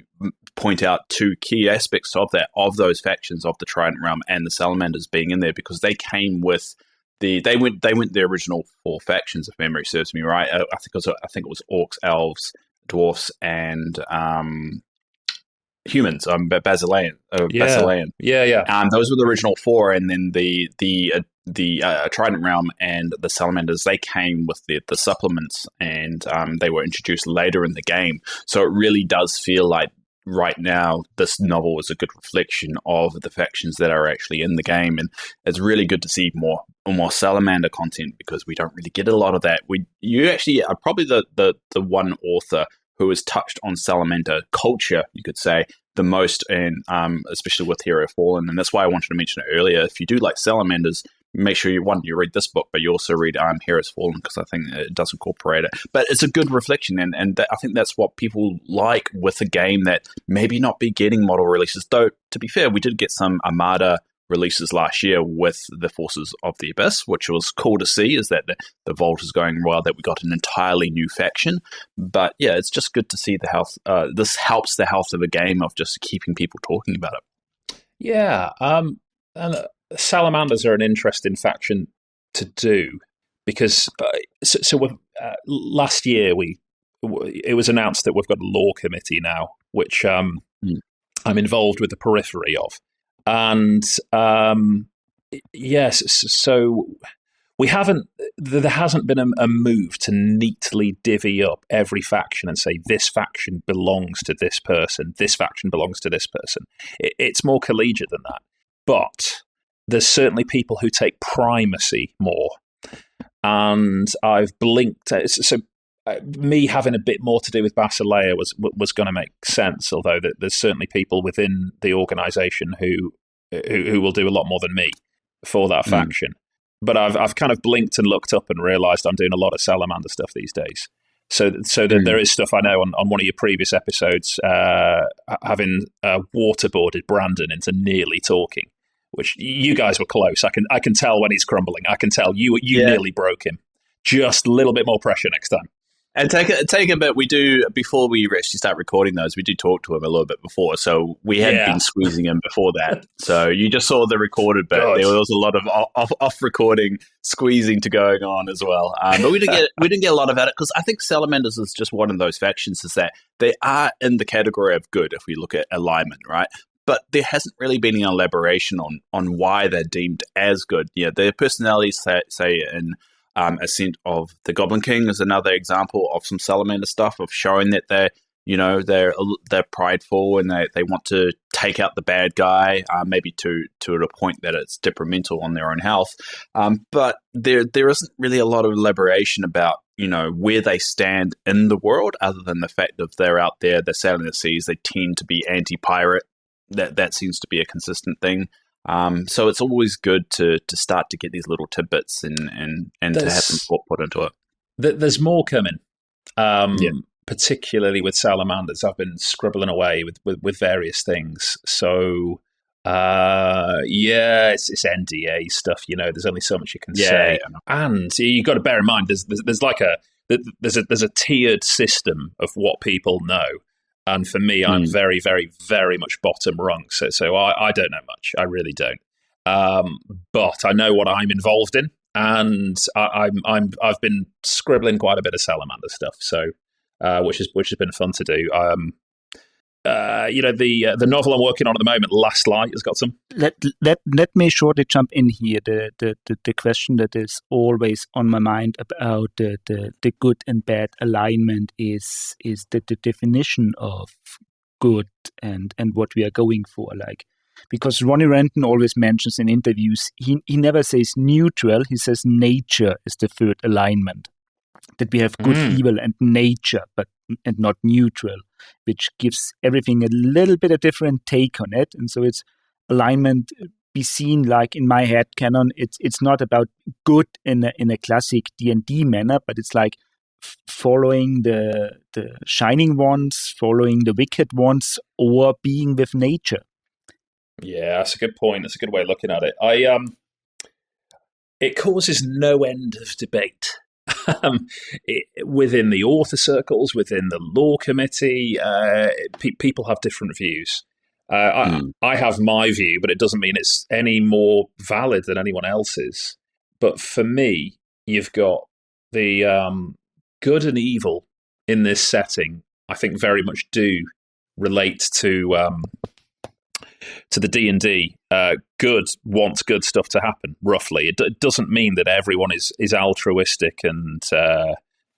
point out two key aspects of that, of those factions of the Trident Realm and the Salamanders being in there, because they came with they went the original 4 factions, if memory serves me right. I think it was orcs, elves, dwarfs, and humans. Basilean. Yeah. Those were the original 4, and then the Trident Realm and the Salamanders, they came with the supplements, and they were introduced later in the game. So it really does feel like right now this novel is a good reflection of the factions that are actually in the game, and it's really good to see more Salamander content, because we don't really get a lot of that. You actually are probably the one author who has touched on Salamander culture, you could say, the most, and especially with Hero Fallen. And that's why I wanted to mention it earlier. If you do like Salamanders, make sure you read this book, but you also read Heroes Fallen, because I think it does incorporate it. But it's a good reflection, and I think that's what people like with a game that maybe not be getting model releases. Though, to be fair, we did get some Armada releases last year with the Forces of the Abyss, which was cool to see, is that the Vault is going well, that we got an entirely new faction. But yeah, it's just good to see the health. This helps the health of a game, of just keeping people talking about it. Yeah, and Salamanders are an interesting faction to do, because last year it was announced that we've got a lore committee now, which I'm involved with the periphery of. And yes, so there hasn't been a move to neatly divvy up every faction and say this faction belongs to this person, this faction belongs to this person. It's more collegiate than that. But there's certainly people who take primacy more. And I've blinked. So me having a bit more to do with Basileia was going to make sense, although there's certainly people within the organisation who will do a lot more than me for that faction. But I've kind of blinked and looked up and realised I'm doing a lot of Salamander stuff these days. So that there is stuff I know on one of your previous episodes, having waterboarded Brandon into nearly talking, which you guys were close. I can tell when he's crumbling. I can tell you nearly broke him. Just a little bit more pressure next time. And take a bit. We do, before we actually start recording those, we do talk to him a little bit before. So we had been squeezing him before that. So you just saw the recorded bit. There was a lot of off recording squeezing to going on as well. But we didn't get a lot of it, because I think Salamanders is just one of those factions, is that they are in the category of good if we look at alignment, right? But there hasn't really been an elaboration on why they're deemed as good. Yeah, their personalities, say in Ascent of the Goblin King, is another example of some Salamander stuff, of showing that they're prideful and they want to take out the bad guy, maybe to a point that it's detrimental on their own health. But there isn't really a lot of elaboration about where they stand in the world, other than the fact that they're out there, they're sailing the seas, they tend to be anti-pirate. That seems to be a consistent thing. So it's always good to start to get these little tidbits and to have some thought put into it. There's more coming, particularly with Salamanders. I've been scribbling away with various things. So, it's NDA stuff. There's only so much you can say, and you got to bear in mind there's there's a tiered system of what people know. And for me, I'm very, very, very much bottom rung. So I don't know much. I really don't. But I know what I'm involved in, and I've been scribbling quite a bit of Salamander stuff. So which has been fun to do. The novel I'm working on at the moment, Last Light, has got some. Let me shortly jump in here. The question that is always on my mind about the good and bad alignment is the definition of good and what we are going for. Like, because Ronnie Renton always mentions in interviews, he never says neutral. He says nature is the third alignment. That we have good, evil, and nature, and not neutral, which gives everything a little bit of different take on it. And so it's alignment be seen like in my head canon. It's not about good in a classic D&D manner, but it's like following the shining ones, following the wicked ones, or being with nature. Yeah, that's a good point. That's a good way of looking at it. It causes no end of debate. Within the author circles, within the law committee, people have different views. I have my view, but it doesn't mean it's any more valid than anyone else's. But for me, you've got the good and evil in this setting, I think very much do relate to the D&D. Good wants good stuff to happen, roughly. It doesn't mean that everyone is altruistic and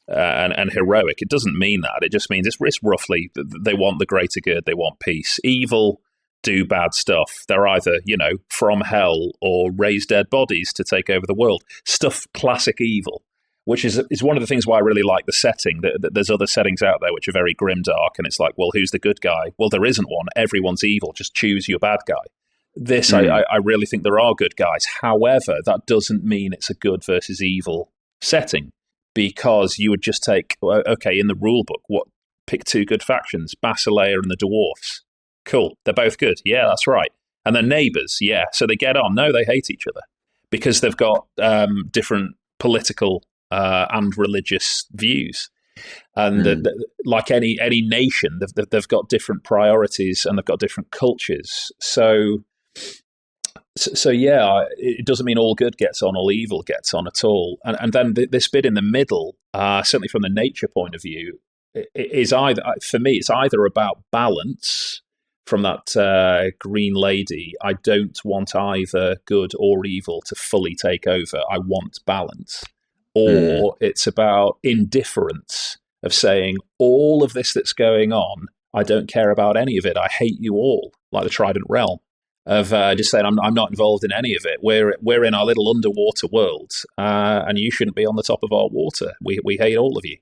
heroic. It doesn't mean that. It just means it's roughly they want the greater good, they want peace. Evil do bad stuff. They're either, from hell or raise dead bodies to take over the world. Stuff classic evil, which is one of the things why I really like the setting. That there's other settings out there which are very grimdark, and it's like, well, who's the good guy? Well, there isn't one. Everyone's evil. Just choose your bad guy. This, I really think there are good guys. However, that doesn't mean it's a good versus evil setting, because you would just take, okay, in the rule book, pick two good factions, Basileia and the Dwarfs. Cool. They're both good. Yeah, that's right. And they're neighbors. Yeah. So they get on. No, they hate each other because they've got different political and religious views. And like any nation, they've got different priorities and they've got different cultures. So yeah, it doesn't mean all good gets on, all evil gets on at all. And then this bit in the middle, certainly from the nature point of view, is either, for me, it's either about balance from that green lady. I don't want either good or evil to fully take over. I want balance. Or it's about indifference of saying all of this that's going on, I don't care about any of it. I hate you all, like the Trident Realm, of just saying I'm not involved in any of it. We're in our little underwater world, and you shouldn't be on the top of our water. We hate all of you.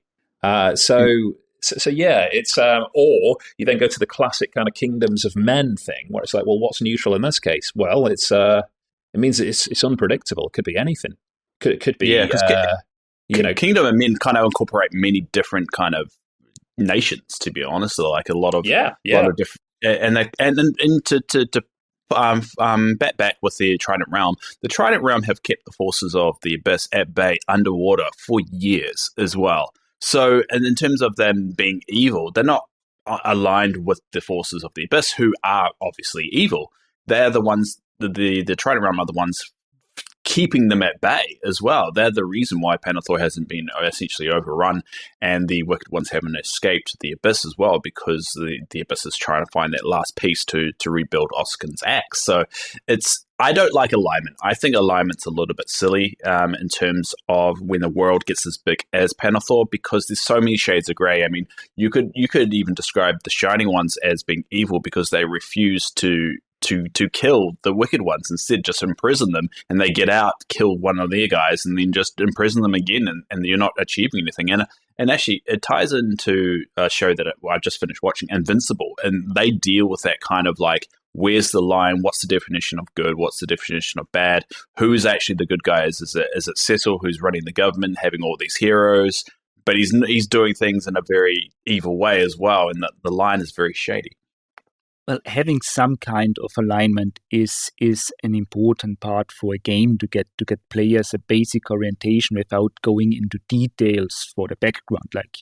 So yeah, it's or you then go to the classic kind of Kingdoms of Men thing, where it's like, well, what's neutral in this case? Well, it means it's unpredictable. It could be anything. Could be, Kingdom of Men kind of incorporate many different kind of nations. To be honest, so like a lot of different, and to bat back with the Trident Realm. The Trident Realm have kept the forces of the Abyss at bay underwater for years as well. So, and in terms of them being evil, they're not aligned with the forces of the Abyss, who are obviously evil. They're the ones. The Trident Realm are the ones keeping them at bay as well. They're the reason why Panathor hasn't been essentially overrun, and the Wicked Ones haven't escaped the Abyss as well, because the Abyss is trying to find that last piece to rebuild Oskin's axe. So I don't like alignment. I think alignment's a little bit silly in terms of when the world gets as big as Panathor, because there's so many shades of grey. I mean, you could even describe the Shining Ones as being evil because they refuse to kill the Wicked Ones, instead just imprison them, and they get out, kill one of their guys, and then just imprison them again, and you're not achieving anything. And actually, it ties into a show that I just finished watching, Invincible, and they deal with that kind of like, where's the line? What's the definition of good? What's the definition of bad? Who's actually the good guys? Is it Cecil, who's running the government, having all these heroes, but he's doing things in a very evil way as well, and the line is very shady. well, having some kind of alignment is an important part for a game to get players a basic orientation without going into details for the background. Like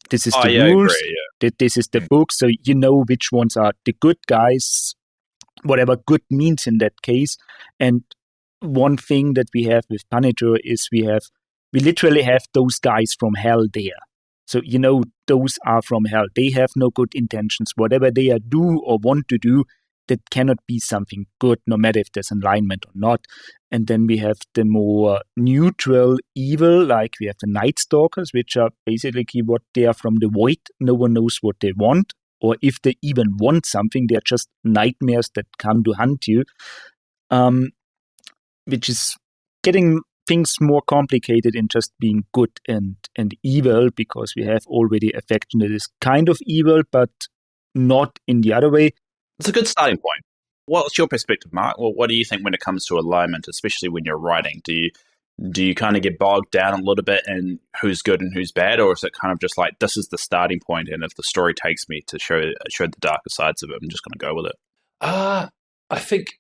this is the rules, agree, yeah. this is the book, so you know which ones are the good guys, whatever good means in that case. And one thing that we have with Punisher is we literally have those guys from hell there. So, you know, those are from hell. They have no good intentions. Whatever they do or want to do, that cannot be something good, no matter if there's alignment or not. And then we have the more neutral evil, like we have the Night Stalkers, which are basically what they are from the void. No one knows what they want. Or if they even want something, they're just nightmares that come to hunt you. Which is getting things more complicated in just being good and evil, because we have already a faction that is kind of evil, but not in the other way. It's a good starting point. What's your perspective, Mark? Well, what do you think when it comes to alignment, especially when you're writing? Do you kind of get bogged down a little bit in who's good and who's bad, or is it kind of just like, this is the starting point, and if the story takes me to show the darker sides of it, I'm just going to go with it? I think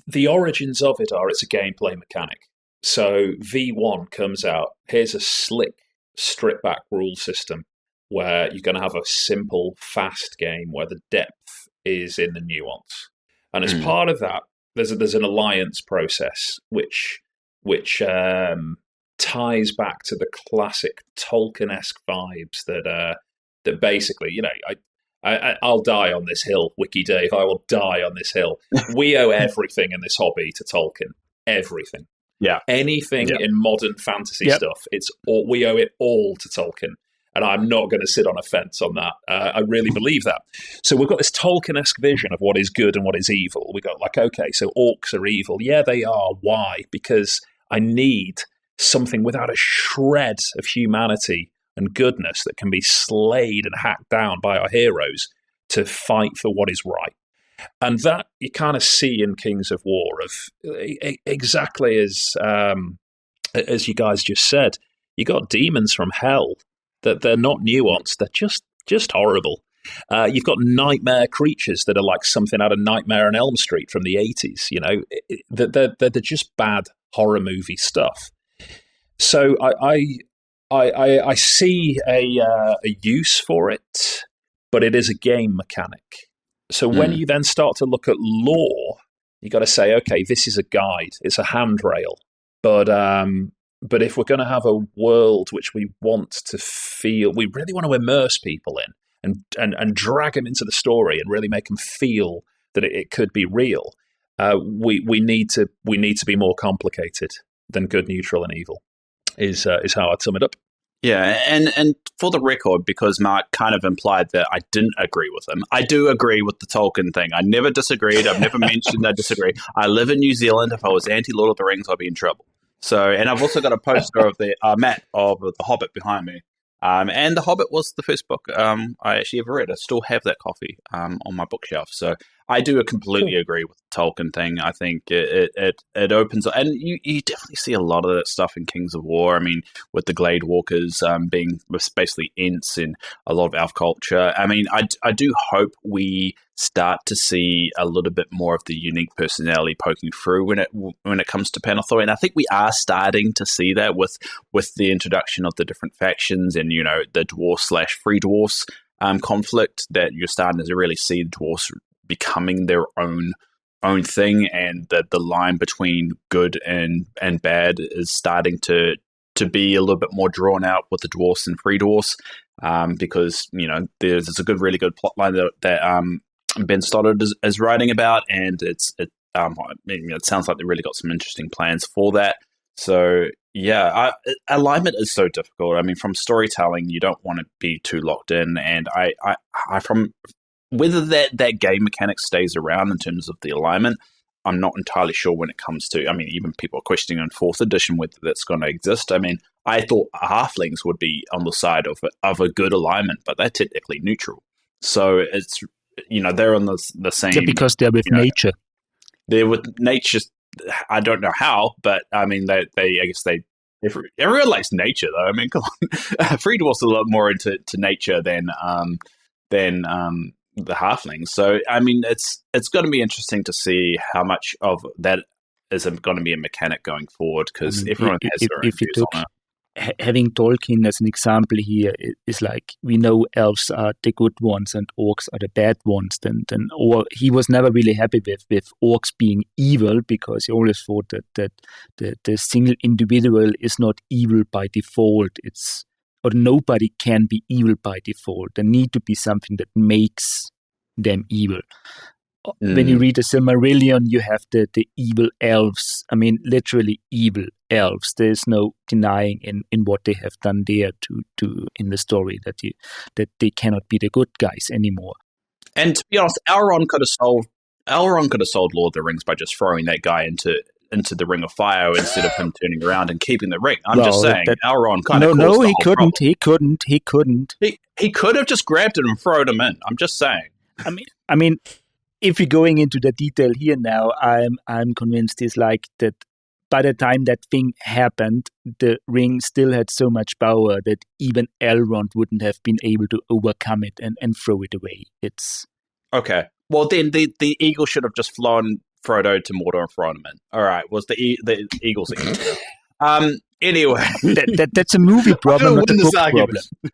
the origins of it are it's a gameplay mechanic. So V1 comes out, here's a slick, stripped-back rule system where you're going to have a simple, fast game where the depth is in the nuance. And as part of that, there's an alliance process which ties back to the classic Tolkien-esque vibes that basically, you know, I'll die on this hill, Wiki Dave. I will die on this hill. We owe everything in this hobby to Tolkien. Everything. Yeah. Anything in modern fantasy stuff, we owe it all to Tolkien. And I'm not going to sit on a fence on that. I really believe that. So we've got this Tolkien-esque vision of what is good and what is evil. We got like, okay, so orcs are evil. Yeah, they are. Why? Because I need something without a shred of humanity and goodness that can be slayed and hacked down by our heroes to fight for what is right. And that you kind of see in Kings of War, of exactly as you guys just said. You got demons from hell that they're not nuanced; they're just horrible. You've got nightmare creatures that are like something out of Nightmare on Elm Street from the 80s. You know, they're just bad horror movie stuff. So I see a use for it, but it is a game mechanic. So when you then start to look at lore, you got to say, okay, this is a guide, it's a handrail. But if we're going to have a world which we want to feel, we really want to immerse people in and drag them into the story and really make them feel that it could be real, we need to be more complicated than good, neutral, and evil. Is how I'd sum it up. Yeah, and for the record, because Mark kind of implied that I didn't agree with him, I do agree with the Tolkien thing. I never disagreed. I've never mentioned I disagree. I live in New Zealand. If I was anti-Lord of the Rings, I'd be in trouble. So, and I've also got a poster of the map of The Hobbit behind me. And The Hobbit was the first book I actually ever read. I still have that copy on my bookshelf. So I do completely agree with the Tolkien thing. I think it opens, and you definitely see a lot of that stuff in Kings of War. I mean, with the Glade Walkers being basically Ents and a lot of elf culture. I mean, I do hope we start to see a little bit more of the unique personality poking through when it comes to Panathoy, and I think we are starting to see that with the introduction of the different factions and, you know, the dwarf/free dwarfs conflict, that you're starting to really see the dwarfs becoming their own thing, and that the line between good and bad is starting to be a little bit more drawn out with the dwarfs and free dwarfs, because, you know, there's a really good plot line that Ben Stoddard is writing about, and it sounds like they really got some interesting plans for that. So yeah, alignment is so difficult. I mean, from storytelling, you don't want to be too locked in, and I from whether that game mechanic stays around in terms of the alignment, I'm not entirely sure when it comes to. I mean, even people are questioning in 4th edition whether that's going to exist. I mean, I thought halflings would be on the side of a good alignment, but they're technically neutral. So it's, you know, they're on the same. Yeah, because they're with nature. They're with nature. I don't know how, but I mean, I guess everyone likes nature, though. I mean, come on, free dwarfs are a lot more into nature than the halflings. So I mean, it's going to be interesting to see how much of that is going to be a mechanic going forward, because everyone has their own views on it. Having Tolkien as an example here is like, we know elves are the good ones and orcs are the bad ones. Or he was never really happy with orcs being evil, because he always thought that the single individual is not evil by default. Or nobody can be evil by default. There need to be something that makes them evil. When you read the Silmarillion, you have the evil elves. I mean, literally evil elves. There's no denying in what they have done there to in the story that they cannot be the good guys anymore. And to be honest, Elrond could have solved Lord of the Rings by just throwing that guy into the Ring of Fire instead of him turning around and keeping the ring. I'm just saying, Elrond kind of caused the whole problem. He couldn't. He could have just grabbed it and thrown him in. I'm just saying. I mean, if you're going into the detail here now, I'm convinced it's like that. By the time that thing happened, the ring still had so much power that even Elrond wouldn't have been able to overcome it and throw it away. It's okay. Well, then the eagle should have just flown Frodo to Mordor and thrown him in. All right, was the eagle's eagle. Anyway, that's a movie problem, not a book problem. Yeah,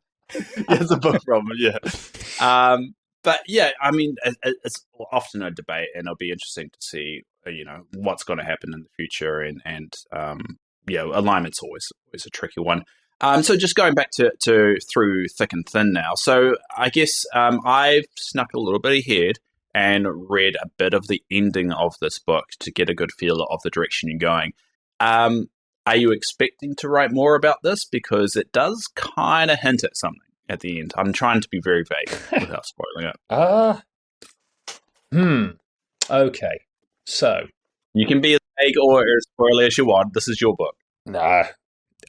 it's a book problem. Yeah. But yeah, I mean, it's often a debate, and it'll be interesting to see, what's going to happen in the future, and alignment's always a tricky one. So just going back to Through Thick and Thin now. So I guess I've snuck a little bit ahead and read a bit of the ending of this book to get a good feel of the direction you're going. Are you expecting to write more about this? Because it does kind of hint at something at the end. I'm trying to be very vague without spoiling it. Okay. So you can be as vague or as spoiler as you want. This is your book. Nah.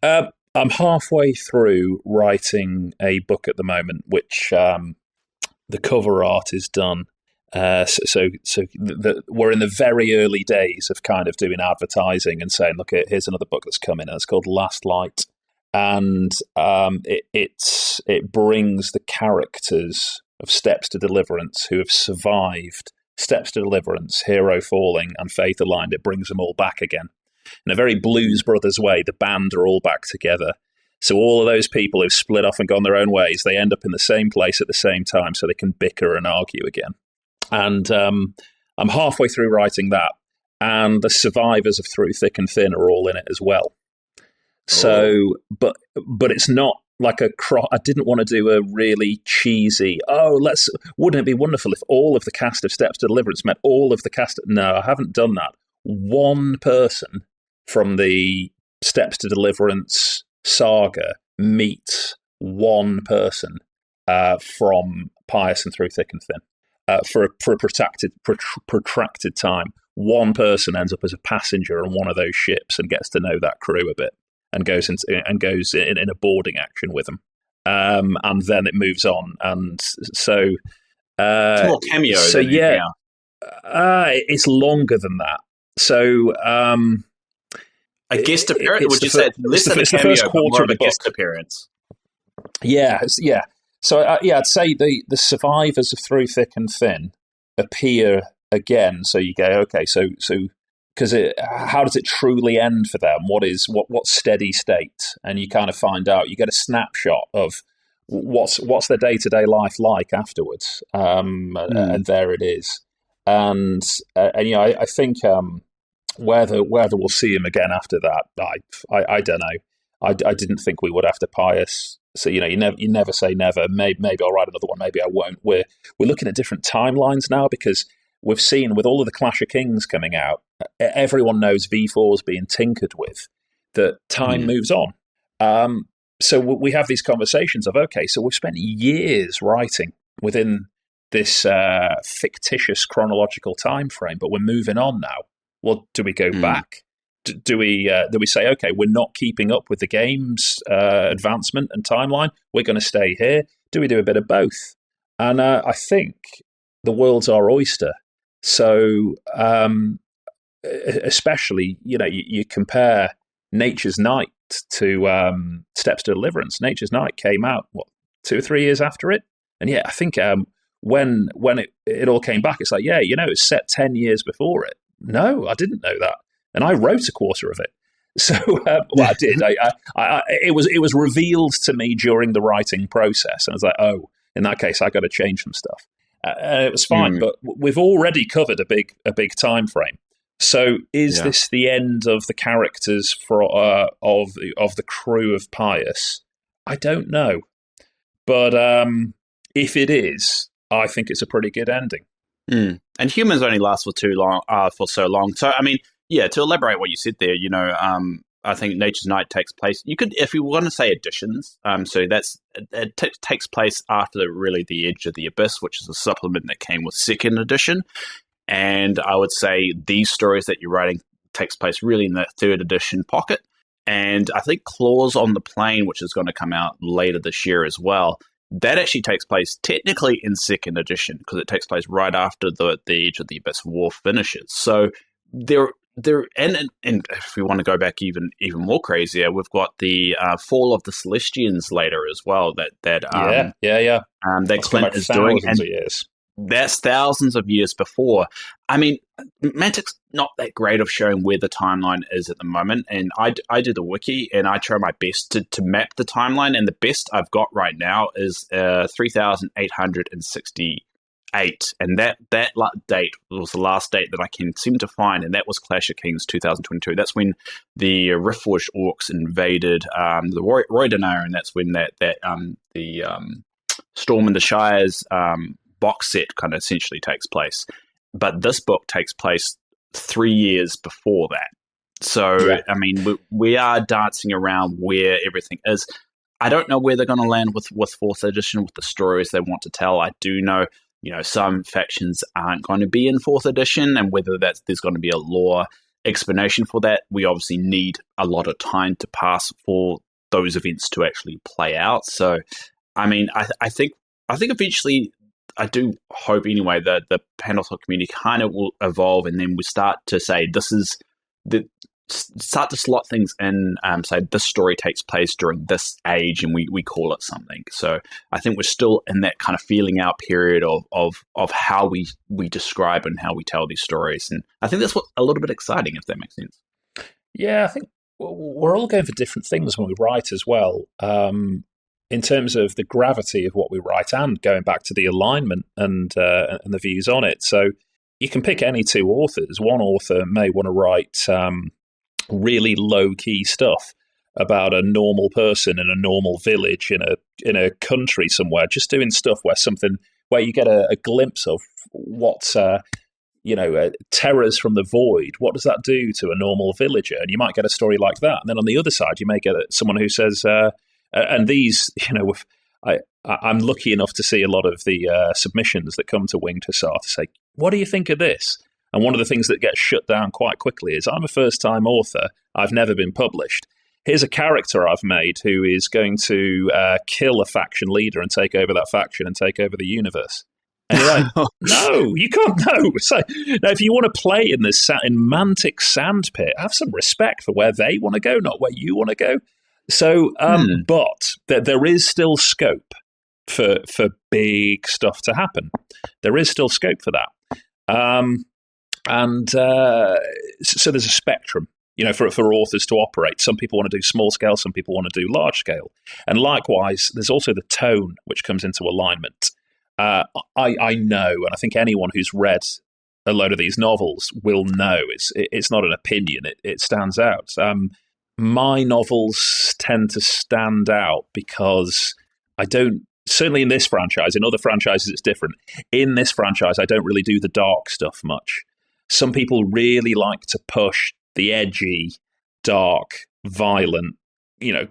I'm halfway through writing a book at the moment, which the cover art is done. So we're in the very early days of kind of doing advertising and saying, look, here's another book that's coming. And it's called Last Light. And it brings the characters of Steps to Deliverance who have survived Steps to Deliverance, Hero Falling, and Faith Aligned. It brings them all back again. In a very Blues Brothers way, the band are all back together. So all of those people who've split off and gone their own ways, they end up in the same place at the same time so they can bicker and argue again. And I'm halfway through writing that. And the survivors of Through Thick and Thin are all in it as well. So, but it's not like I didn't want to do a really cheesy, wouldn't it be wonderful if all of the cast of Steps to Deliverance met all of the cast? No, I haven't done that. One person from the Steps to Deliverance saga meets one person from Pious and Through Thick and Thin for a protracted time. One person ends up as a passenger on one of those ships and gets to know that crew a bit. And goes in a boarding action with them, and then it moves on, and so it's more cameo. So yeah, it's longer than that. So a guest appearance. Would you say it's less than a cameo, but more of a guest appearance? Yeah. So I'd say the survivors of Through Thick and Thin appear again. So you go, okay, so. Because how does it truly end for them? What's steady state? And you kind of find out. You get a snapshot of what's their day-to-day life like afterwards, and there it is. And I think whether we'll see him again after that, I don't know. I didn't think we would after Pious. So you never say never. Maybe I'll write another one. Maybe I won't. We're looking at different timelines now because we've seen with all of the Clash of Kings coming out, everyone knows V4 is being tinkered with, that time moves on. So we have these conversations of, okay, so we've spent years writing within this fictitious chronological time frame, but we're moving on now. Well, do we go back? Do we say, okay, we're not keeping up with the game's advancement and timeline, we're going to stay here? Do we do a bit of both? And I think the world's our oyster. So, especially, you compare Nature's Night to Steps to Deliverance. Nature's Night came out, 2 or 3 years after it? And yeah, I think when it all came back, it's like, yeah, it's set 10 years before it. No, I didn't know that. And I wrote a quarter of it. So, I did. It was revealed to me during the writing process. And I was like, oh, in that case, I got to change some stuff. It was fine, but we've already covered a big time frame. So is this the end of the characters of the crew of Pious? I don't know. But if it is, I think it's a pretty good ending. And humans only last for so long. So, I mean, to elaborate what you said there, I think Nature's Night takes place. You could, if you want to say additions, so it takes place after really the Edge of the Abyss, which is a supplement that came with second edition. And I would say these stories that you're writing takes place really in that third edition pocket. And I think Claws on the Plain, which is going to come out later this year as well, that actually takes place technically in second edition because it takes place right after the Edge of the Abyss War finishes. So there, and if we want to go back even more crazier, we've got the Fall of the Celestians later as well. That Clint is doing, and that's thousands of years before. I mean, Mantic's not that great of showing where the timeline is at the moment, and I do the wiki and I try my best to map the timeline, and the best I've got right now is 3,868, and that date was the last date that I can seem to find, and that was Clash of Kings 2022. That's when the Riftwatch orcs invaded the Roidenar, and that's when the Storm in the Shires box set kind of essentially takes place. But this book takes place 3 years before that. So, I mean, we are dancing around where everything is. I don't know where they're going to land with 4th edition, with the stories they want to tell. I do know, some factions aren't going to be in 4th edition, and whether there's going to be a lore explanation for that, we obviously need a lot of time to pass for those events to actually play out. So, I mean, I think eventually, I do hope anyway that the Pandalthor community kind of will evolve, and then we start to say start to slot things in. Say this story takes place during this age, and we call it something. So I think we're still in that kind of feeling out period of how we describe and how we tell these stories, and I think that's what's a little bit exciting, if that makes sense. Yeah, I think we're all going for different things when we write as well. In terms of the gravity of what we write, and going back to the alignment and the views on it. So you can pick any two authors. One author may want to write really low-key stuff about a normal person in a normal village in a country somewhere, just doing stuff where you get a glimpse of what terrors from the void. What does that do to a normal villager? And you might get a story like that. And then on the other side, you may get someone who says, and these, I'm lucky enough to see a lot of the submissions that come to Winged Hussar to say, what do you think of this? And one of the things that gets shut down quite quickly is, I'm a first-time author. I've never been published. Here's a character I've made who is going to kill a faction leader and take over that faction and take over the universe. And you're like, no, you can't. No. So now, if you want to play in Mantic Sandpit, have some respect for where they want to go, not where you want to go. So, but there is still scope for big stuff to happen. There is still scope for that. So there's a spectrum, for authors to operate. Some people want to do small scale, some people want to do large scale. And likewise, there's also the tone which comes into alignment. I know, and I think anyone who's read a load of these novels will know, it's not an opinion, it stands out. My novels tend to stand out because certainly in this franchise, in other franchises it's different. In this franchise, I don't really do the dark stuff much. Some people really like to push the edgy, dark, violent,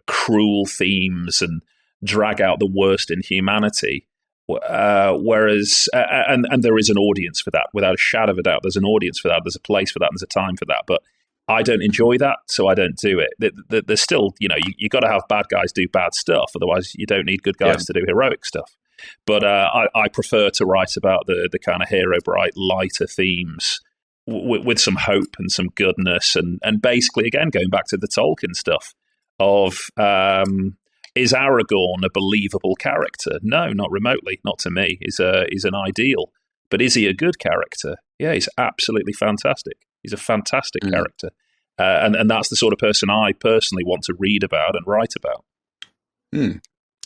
cruel themes and drag out the worst in humanity. Whereas, and there is an audience for that, without a shadow of a doubt. There's an audience for that. There's a place for that. There's a time for that. But I don't enjoy that, so I don't do it. There's still, you got to have bad guys do bad stuff. Otherwise, you don't need good guys to do heroic stuff. But I prefer to write about the kind of hero bright, lighter themes with some hope and some goodness. And basically, again, going back to the Tolkien stuff of is Aragorn a believable character? No, not remotely. Not to me. He's an ideal. But is he a good character? Yeah, he's absolutely fantastic. He's a fantastic character. And that's the sort of person I personally want to read about and write about.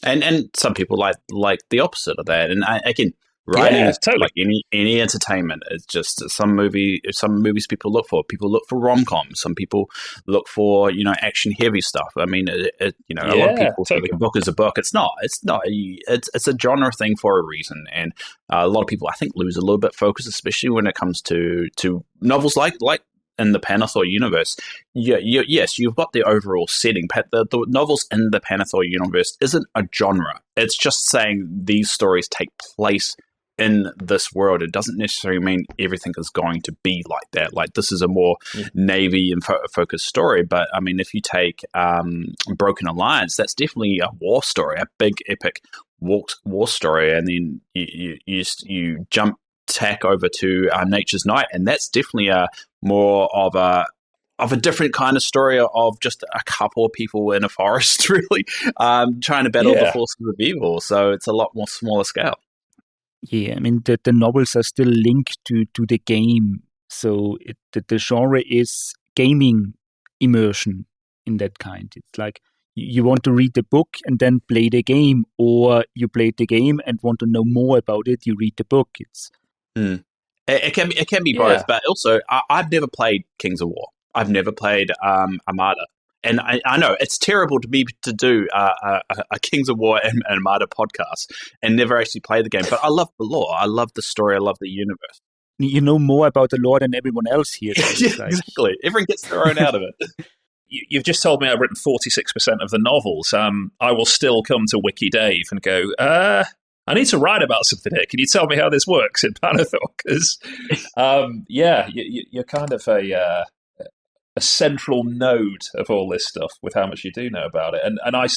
And some people like the opposite of that. And again, writing is totally. like any entertainment. It's just some movies people look for. People look for rom-coms. Some people look for action heavy stuff. I mean, a lot of people think a book is a book. It's not. It's not. It's a genre thing for a reason. And a lot of people, I think, lose a little bit focus, especially when it comes to novels like in the Panathor universe. Yes, you've got the overall setting. The novels in the Panathor universe isn't a genre. It's just saying these stories take place in this world. It doesn't necessarily mean everything is going to be like that. Like, this is a more Navy and focused story. But I mean, if you take Broken Alliance, that's definitely a war story, a big epic war story. And then you jump tack over to Nature's Night, and that's definitely a more of a different kind of story of just a couple of people in a forest, really, trying to battle the forces of evil. So it's a lot more smaller scale. Yeah, I mean, the novels are still linked to the game. So the genre is gaming immersion in that kind. It's like you want to read the book and then play the game, or you played the game and want to know more about it, you read the book. It can be both, but also I've never played Kings of War. I've never played Armada. And I know it's terrible to me to do a Kings of War and Armada podcast and never actually play the game. But I love the lore. I love the story. I love the universe. You know more about the lore than everyone else here. Exactly. Everyone gets their own out of it. You've just told me I've written 46% of the novels. I will still come to Wiki Dave and go, I need to write about something here. Can you tell me how this works in Panathor? Because, you're kind of a central node of all this stuff with how much you do know about it. And I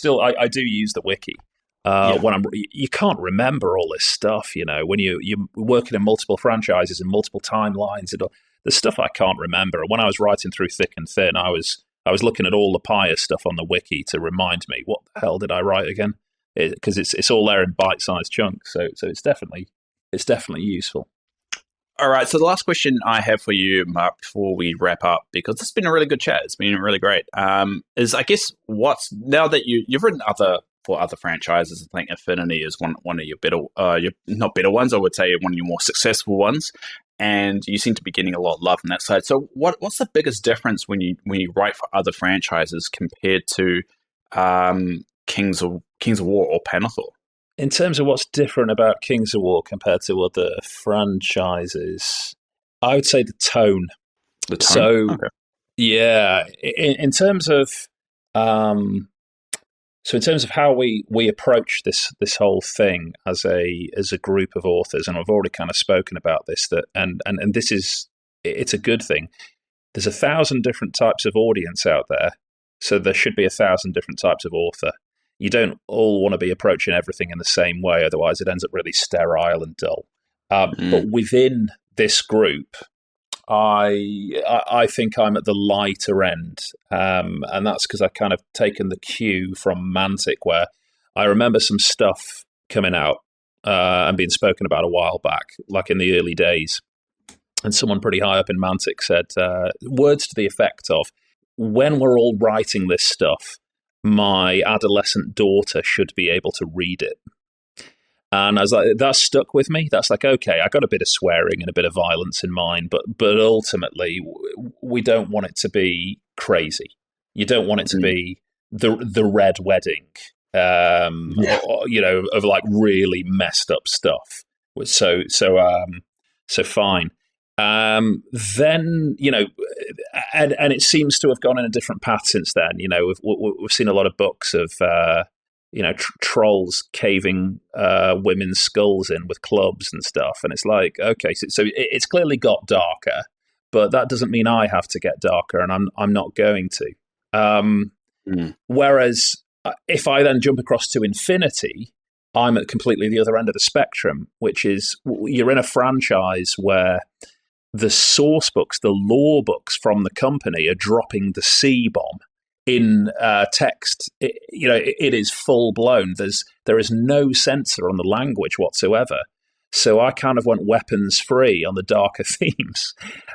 do use the wiki when you can't remember all this stuff, when you're working in multiple franchises and multiple timelines. And the stuff I can't remember. And when I was writing through thick and thin, I was looking at all the Pious stuff on the wiki to remind me, what the hell did I write again? Because it's all there in bite-sized chunks. So it's definitely useful. All right, so the last question I have for you, Mark, before we wrap up, because it's been a really good chat, it's been really great, is I guess now that you've written for other franchises, I think Affinity is one of your better, your not better ones, I would say one of your more successful ones, and you seem to be getting a lot of love on that side. So what's the biggest difference when you write for other franchises compared to Kings of War or Panathor? In terms of what's different about Kings of War compared to other franchises, I would say the tone. The tone? So, okay. Yeah, in terms of how we approach this whole thing as a group of authors, and I've already kind of spoken about this, and this is, it's a good thing. There's 1,000 different types of audience out there, so there should be 1,000 different types of author. You don't all want to be approaching everything in the same way, otherwise it ends up really sterile and dull. But within this group, I think I'm at the lighter end, and that's because I've kind of taken the cue from Mantic, where I remember some stuff coming out and being spoken about a while back, like in the early days, and someone pretty high up in Mantic said words to the effect of, when we're all writing this stuff, my adolescent daughter should be able to read it. And I was like, that stuck with me. That's like, okay, I got a bit of swearing and a bit of violence in mind, but ultimately, we don't want it to be crazy. You don't want it to be the Red Wedding, or, of like really messed up stuff. So fine. Then, and it seems to have gone in a different path since then. We've seen a lot of books of, trolls caving women's skulls in with clubs and stuff. And it's like, okay, so it's clearly got darker, but that doesn't mean I have to get darker, and I'm not going to. Whereas if I then jump across to Infinity, I'm at completely the other end of the spectrum, which is you're in a franchise where the source books, the lore books from the company are dropping the C-bomb. in text, it is full blown. There is no censor on the language whatsoever. So I kind of went weapons free on the darker themes.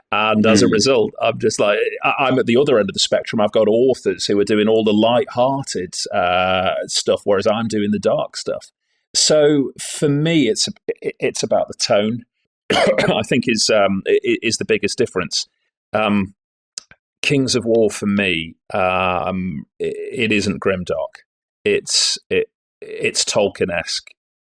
And as a result, I'm just like, I'm at the other end of the spectrum. I've got authors who are doing all the light-hearted stuff, whereas I'm doing the dark stuff. So for me, it's about the tone, I think is the biggest difference. Kings of War for me, it isn't grimdark. It's Tolkien-esque.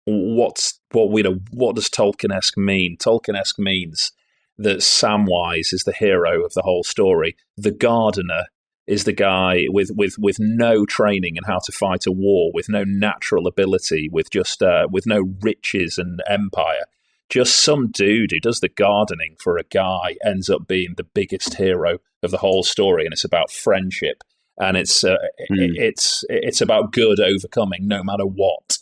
What does Tolkien-esque mean? Tolkien-esque means that Samwise is the hero of the whole story. The gardener is the guy with no training in how to fight a war, with no natural ability, with no riches and empire. Just some dude who does the gardening for a guy ends up being the biggest hero of the whole story, and it's about friendship, and it's about good overcoming no matter what.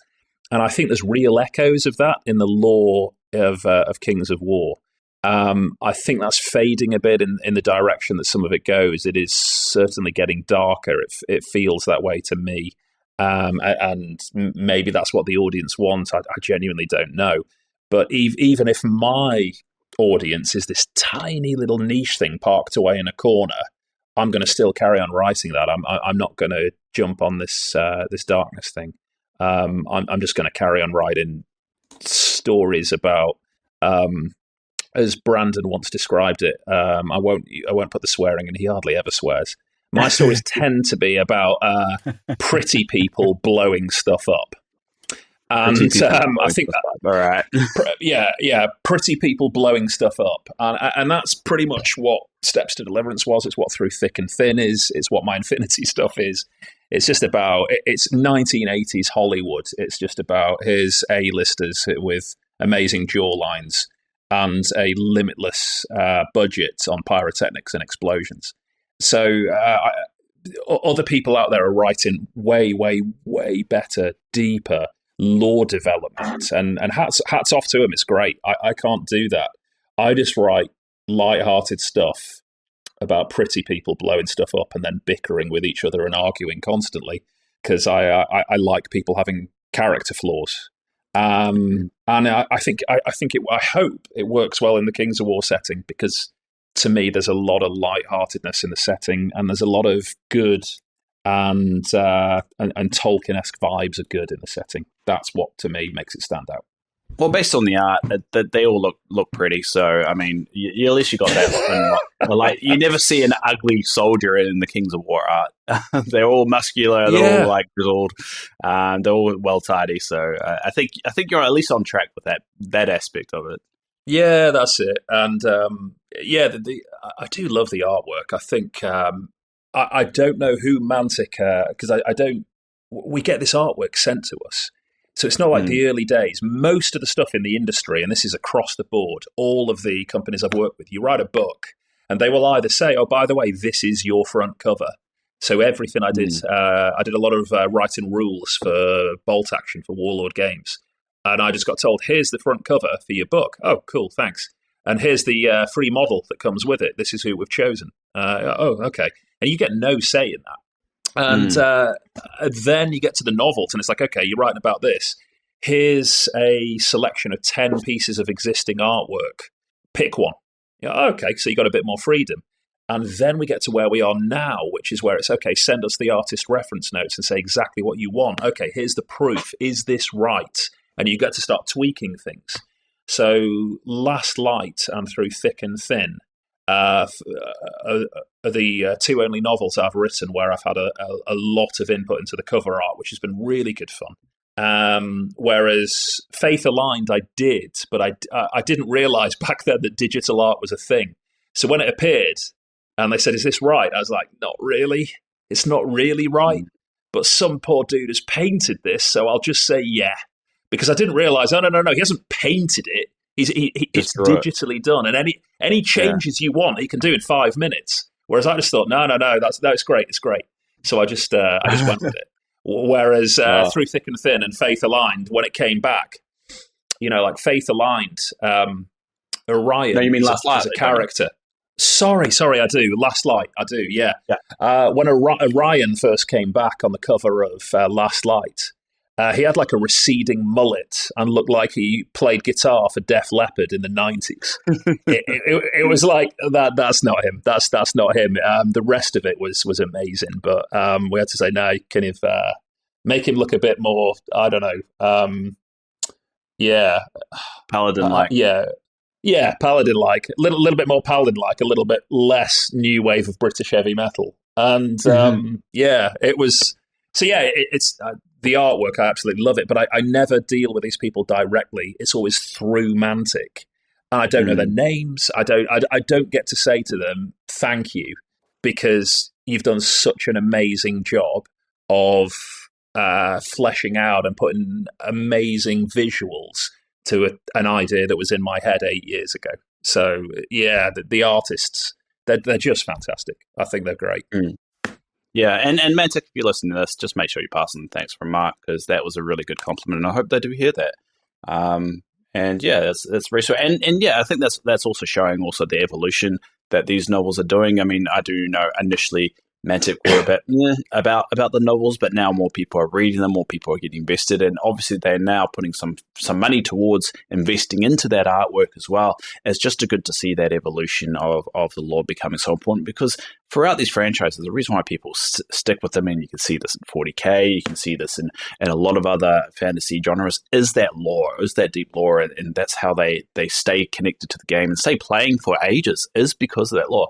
And I think there's real echoes of that in the lore of Kings of War. I think that's fading a bit in the direction that some of it goes. It is certainly getting darker. It feels that way to me. And maybe that's what the audience wants. I genuinely don't know. But even if my audience is this tiny little niche thing parked away in a corner, I'm going to still carry on writing that. I'm not going to jump on this darkness thing. I'm just going to carry on writing stories about, as Brandon once described it. I won't put the swearing in. He hardly ever swears. My stories tend to be about pretty people blowing stuff up. And I think that, all right, pretty people blowing stuff up, and that's pretty much what Steps to Deliverance was. It's what Through Thick and Thin is. It's what my Infinity stuff is. It's just about, it's 1980s Hollywood. It's just about his A-listers with amazing jawlines and a limitless budget on pyrotechnics and explosions. So other people out there are writing way, way, way better, deeper lore development, and hats off to him. It's great. I can't do that. I just write light-hearted stuff about pretty people blowing stuff up and then bickering with each other and arguing constantly, because I like people having character flaws. And I hope it works well in the Kings of War setting, because to me there's a lot of light-heartedness in the setting, and there's a lot of good and Tolkien-esque vibes are good in the setting. That's what, to me, makes it stand out. Well, based on the art, they all look pretty. So, I mean, at least you got that. Like, you never see an ugly soldier in the Kings of War art. They're all muscular. They're all like grizzled. They're all well tidy. So, I think you're at least on track with that aspect of it. Yeah, that's it. And I do love the artwork. I think I don't know who Mantic, because we get this artwork sent to us. So it's not like the early days. Most of the stuff in the industry, and this is across the board, all of the companies I've worked with, you write a book and they will either say, oh, by the way, this is your front cover. So everything I did a lot of writing rules for Bolt Action for Warlord Games. And I just got told, here's the front cover for your book. Oh, cool, thanks. And here's the free model that comes with it. This is who we've chosen. Oh, okay. And you get no say in that. And then you get to the novels, and it's like, okay, you're writing about this. Here's a selection of 10 pieces of existing artwork. Pick one. Okay, so you got a bit more freedom. And then we get to where we are now, which is where it's, okay, send us the artist reference notes and say exactly what you want. Okay, here's the proof. Is this right? And you get to start tweaking things. So Last Light and Through Thick and Thin are the two only novels I've written where I've had a lot of input into the cover art, which has been really good fun. Whereas Faith Aligned I did, but I didn't realise back then that digital art was a thing. So when it appeared and they said, is this right? I was like, not really. It's not really right. But some poor dude has painted this, so I'll just say yeah. Because I didn't realise, no, he hasn't painted it. It's digitally done, and any changes you want, he can do in 5 minutes. Whereas I just thought, no, that's great, it's great. So I just went with it. Whereas Through Thick and Thin and Faith Aligned, when it came back, like Faith Aligned, Orion. No, you mean Last Light as a character. Sorry, I do. Last Light, I do, yeah. Yeah. When Orion first came back on the cover of Last Light, he had like a receding mullet and looked like he played guitar for Def Leppard in the 90s. it was like, that's not him. That's not him. The rest of it was amazing, but we had to say, no, can you make him look a bit more, I don't know, Paladin-like. Yeah, Paladin-like, a little bit more Paladin-like, a little bit less new wave of British heavy metal, and it was. So yeah, it's the artwork. I absolutely love it, but I never deal with these people directly. It's always through Mantic, and I don't know their names. I don't get to say to them thank you because you've done such an amazing job of fleshing out and putting amazing visuals to an idea that was in my head 8 years ago. So yeah, the artists, they're just fantastic. I think they're great. Yeah, and Mantic, if you listen to this, just make sure you pass on thanks from Mark, because that was a really good compliment, and I hope they do hear that. And yeah, that's very sweet. And yeah, I think that's also showing also the evolution that these novels are doing. I mean, I do know initially Mantic were a bit about the novels, but now more people are reading them, more people are getting invested, and obviously they're now putting some money towards investing into that artwork as well. It's just good to see that evolution of the lore becoming so important, because throughout these franchises, the reason why people stick with them, and you can see this in 40K, you can see this in a lot of other fantasy genres, is that lore, is that deep lore, and that's how they stay connected to the game and stay playing for ages, is because of that lore.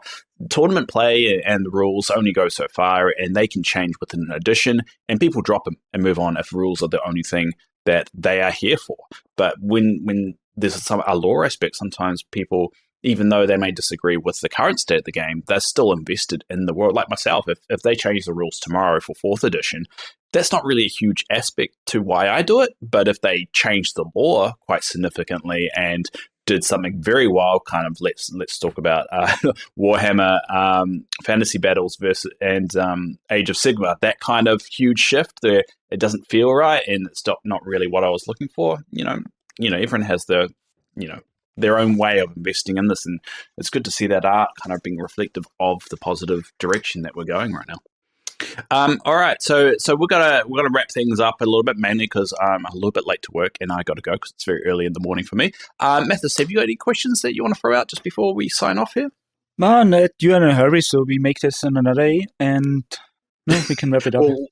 Tournament play and the rules only go so far, and they can change within an edition, and people drop them and move on if rules are the only thing that they are here for. But when there's a lore aspect, sometimes people, even though they may disagree with the current state of the game, they're still invested in the world. Like myself, if they change the rules tomorrow for 4th edition, that's not really a huge aspect to why I do it. But if they change the lore quite significantly and did something very wild, kind of let's talk about Warhammer Fantasy Battles versus and Age of Sigmar, that kind of huge shift there, it doesn't feel right, and it's not really what I was looking for. You know, everyone has their own way of investing in this, and it's good to see that art kind of being reflective of the positive direction that we're going right now. All right, so we're gonna wrap things up a little bit, mainly because I'm a little bit late to work and I got to go because it's very early in the morning for me. Mathis, have you got any questions that you want to throw out just before we sign off here? No, Ned, you're in a hurry, so we make this in another day, and we can wrap it up. Well,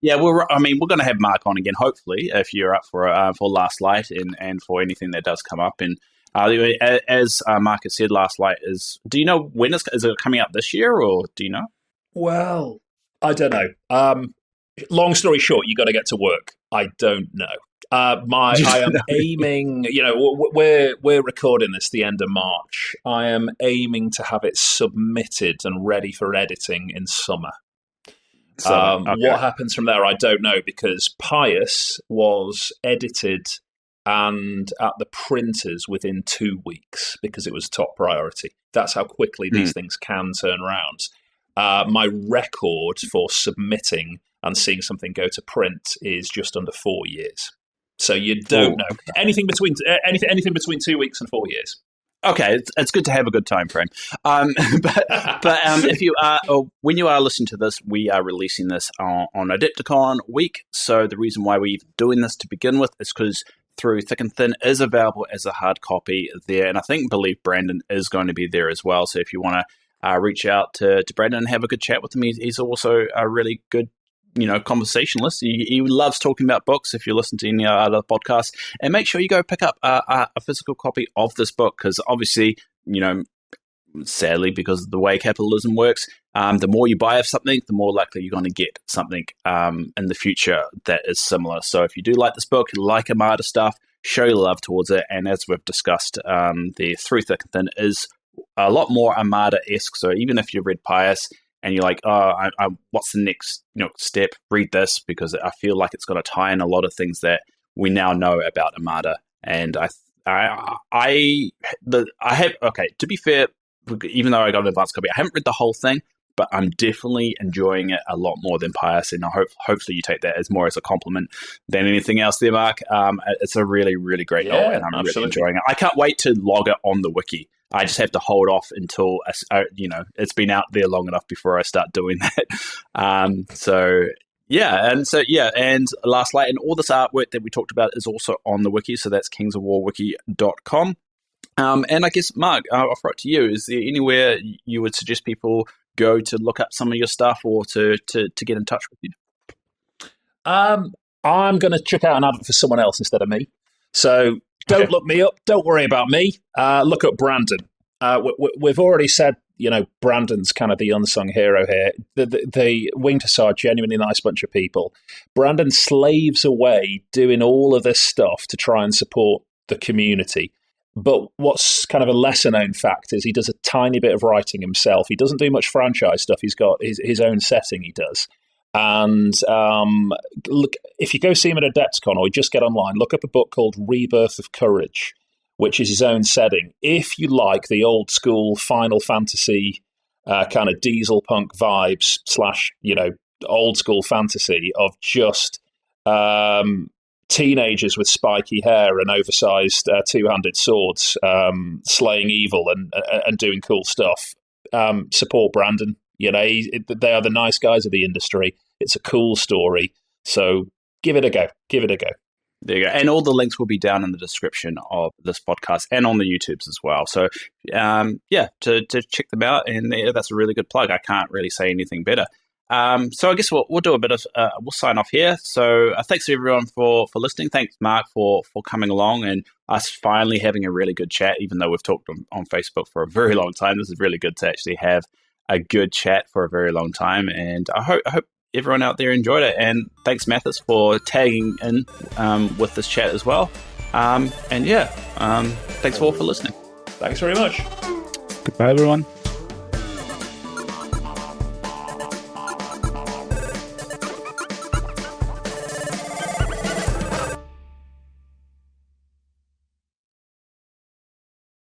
yeah, we're going to have Mark on again, hopefully, if you're up for Last Light and for anything that does come up. And as Mark has said, Last Light is. Do you know when is it coming out this year, or do you know? Well, I don't know. Long story short, you got to get to work. I don't know. I am aiming. We're recording this the end of March. I am aiming to have it submitted and ready for editing in summer. Okay. What happens from there, I don't know, because Pious was edited and at the printers within 2 weeks because it was top priority. That's how quickly these things can turn around. My record for submitting and seeing something go to print is just under 4 years. So you don't know anything between 2 weeks and 4 years. Okay, it's good to have a good time frame. But if you are, or when you are listening to this, we are releasing this on Adepticon week. So the reason why we're doing this to begin with is because Through Thick and Thin is available as a hard copy there, and I believe Brandon is going to be there as well. So if you want to reach out to Brandon and have a good chat with him, he's also a really good conversationalist. He loves talking about books. If you listen to any other podcasts, and make sure you go pick up a physical copy of this book, because obviously, sadly, because of the way capitalism works, the more you buy of something, the more likely you're going to get something in the future that is similar. So if you do like this book, you like Armada stuff, show your love towards it. And as we've discussed, the Through Thick and Thin is a lot more Armada-esque. So even if you've read Pious and you're like, what's the next step? Read this, because I feel like it's going to tie in a lot of things that we now know about Armada. And I have, okay, to be fair, even though I got an advanced copy, I haven't read the whole thing, but I'm definitely enjoying it a lot more than Pious, and hopefully you take that as more as a compliment than anything else there, Mark. It's a really, really great novel, and I'm really enjoying it. I can't wait to log it on the wiki. I just have to hold off until, it's been out there long enough before I start doing that. And lastly, and all this artwork that we talked about is also on the wiki, so that's kingsofwarwiki.com. And I guess, Mark, I'll throw it to you. Is there anywhere you would suggest people go to look up some of your stuff or to get in touch with you? I'm going to check out an advert for someone else instead of me. So don't look me up. Don't worry about me. Look up Brandon. We've already said, Brandon's kind of the unsung hero here. The Wing to Sar, genuinely nice bunch of people. Brandon slaves away doing all of this stuff to try and support the community. But what's kind of a lesser-known fact is he does a tiny bit of writing himself. He doesn't do much franchise stuff. He's got his own setting he does. And look, if you go see him at AdeptCon or just get online, look up a book called Rebirth of Courage, which is his own setting. If you like the old-school Final Fantasy kind of diesel punk vibes / old-school fantasy of just teenagers with spiky hair and oversized two-handed swords slaying evil and doing cool stuff, support Brandon. They are the nice guys of the industry. It's a cool story, so give it a go. There you go. And all the links will be down in the description of this podcast and on the YouTubes as well. So to check them out, and that's a really good plug. I can't really say anything better. So I guess we'll do a bit of we'll sign off here. So thanks everyone for listening. Thanks Mark for coming along and us finally having a really good chat. Even though we've talked on Facebook for a very long time, this is really good to actually have a good chat for a very long time. And I hope everyone out there enjoyed it. And thanks Mathis for tagging in with this chat as well. Thanks all for listening. Thanks very much. Goodbye everyone.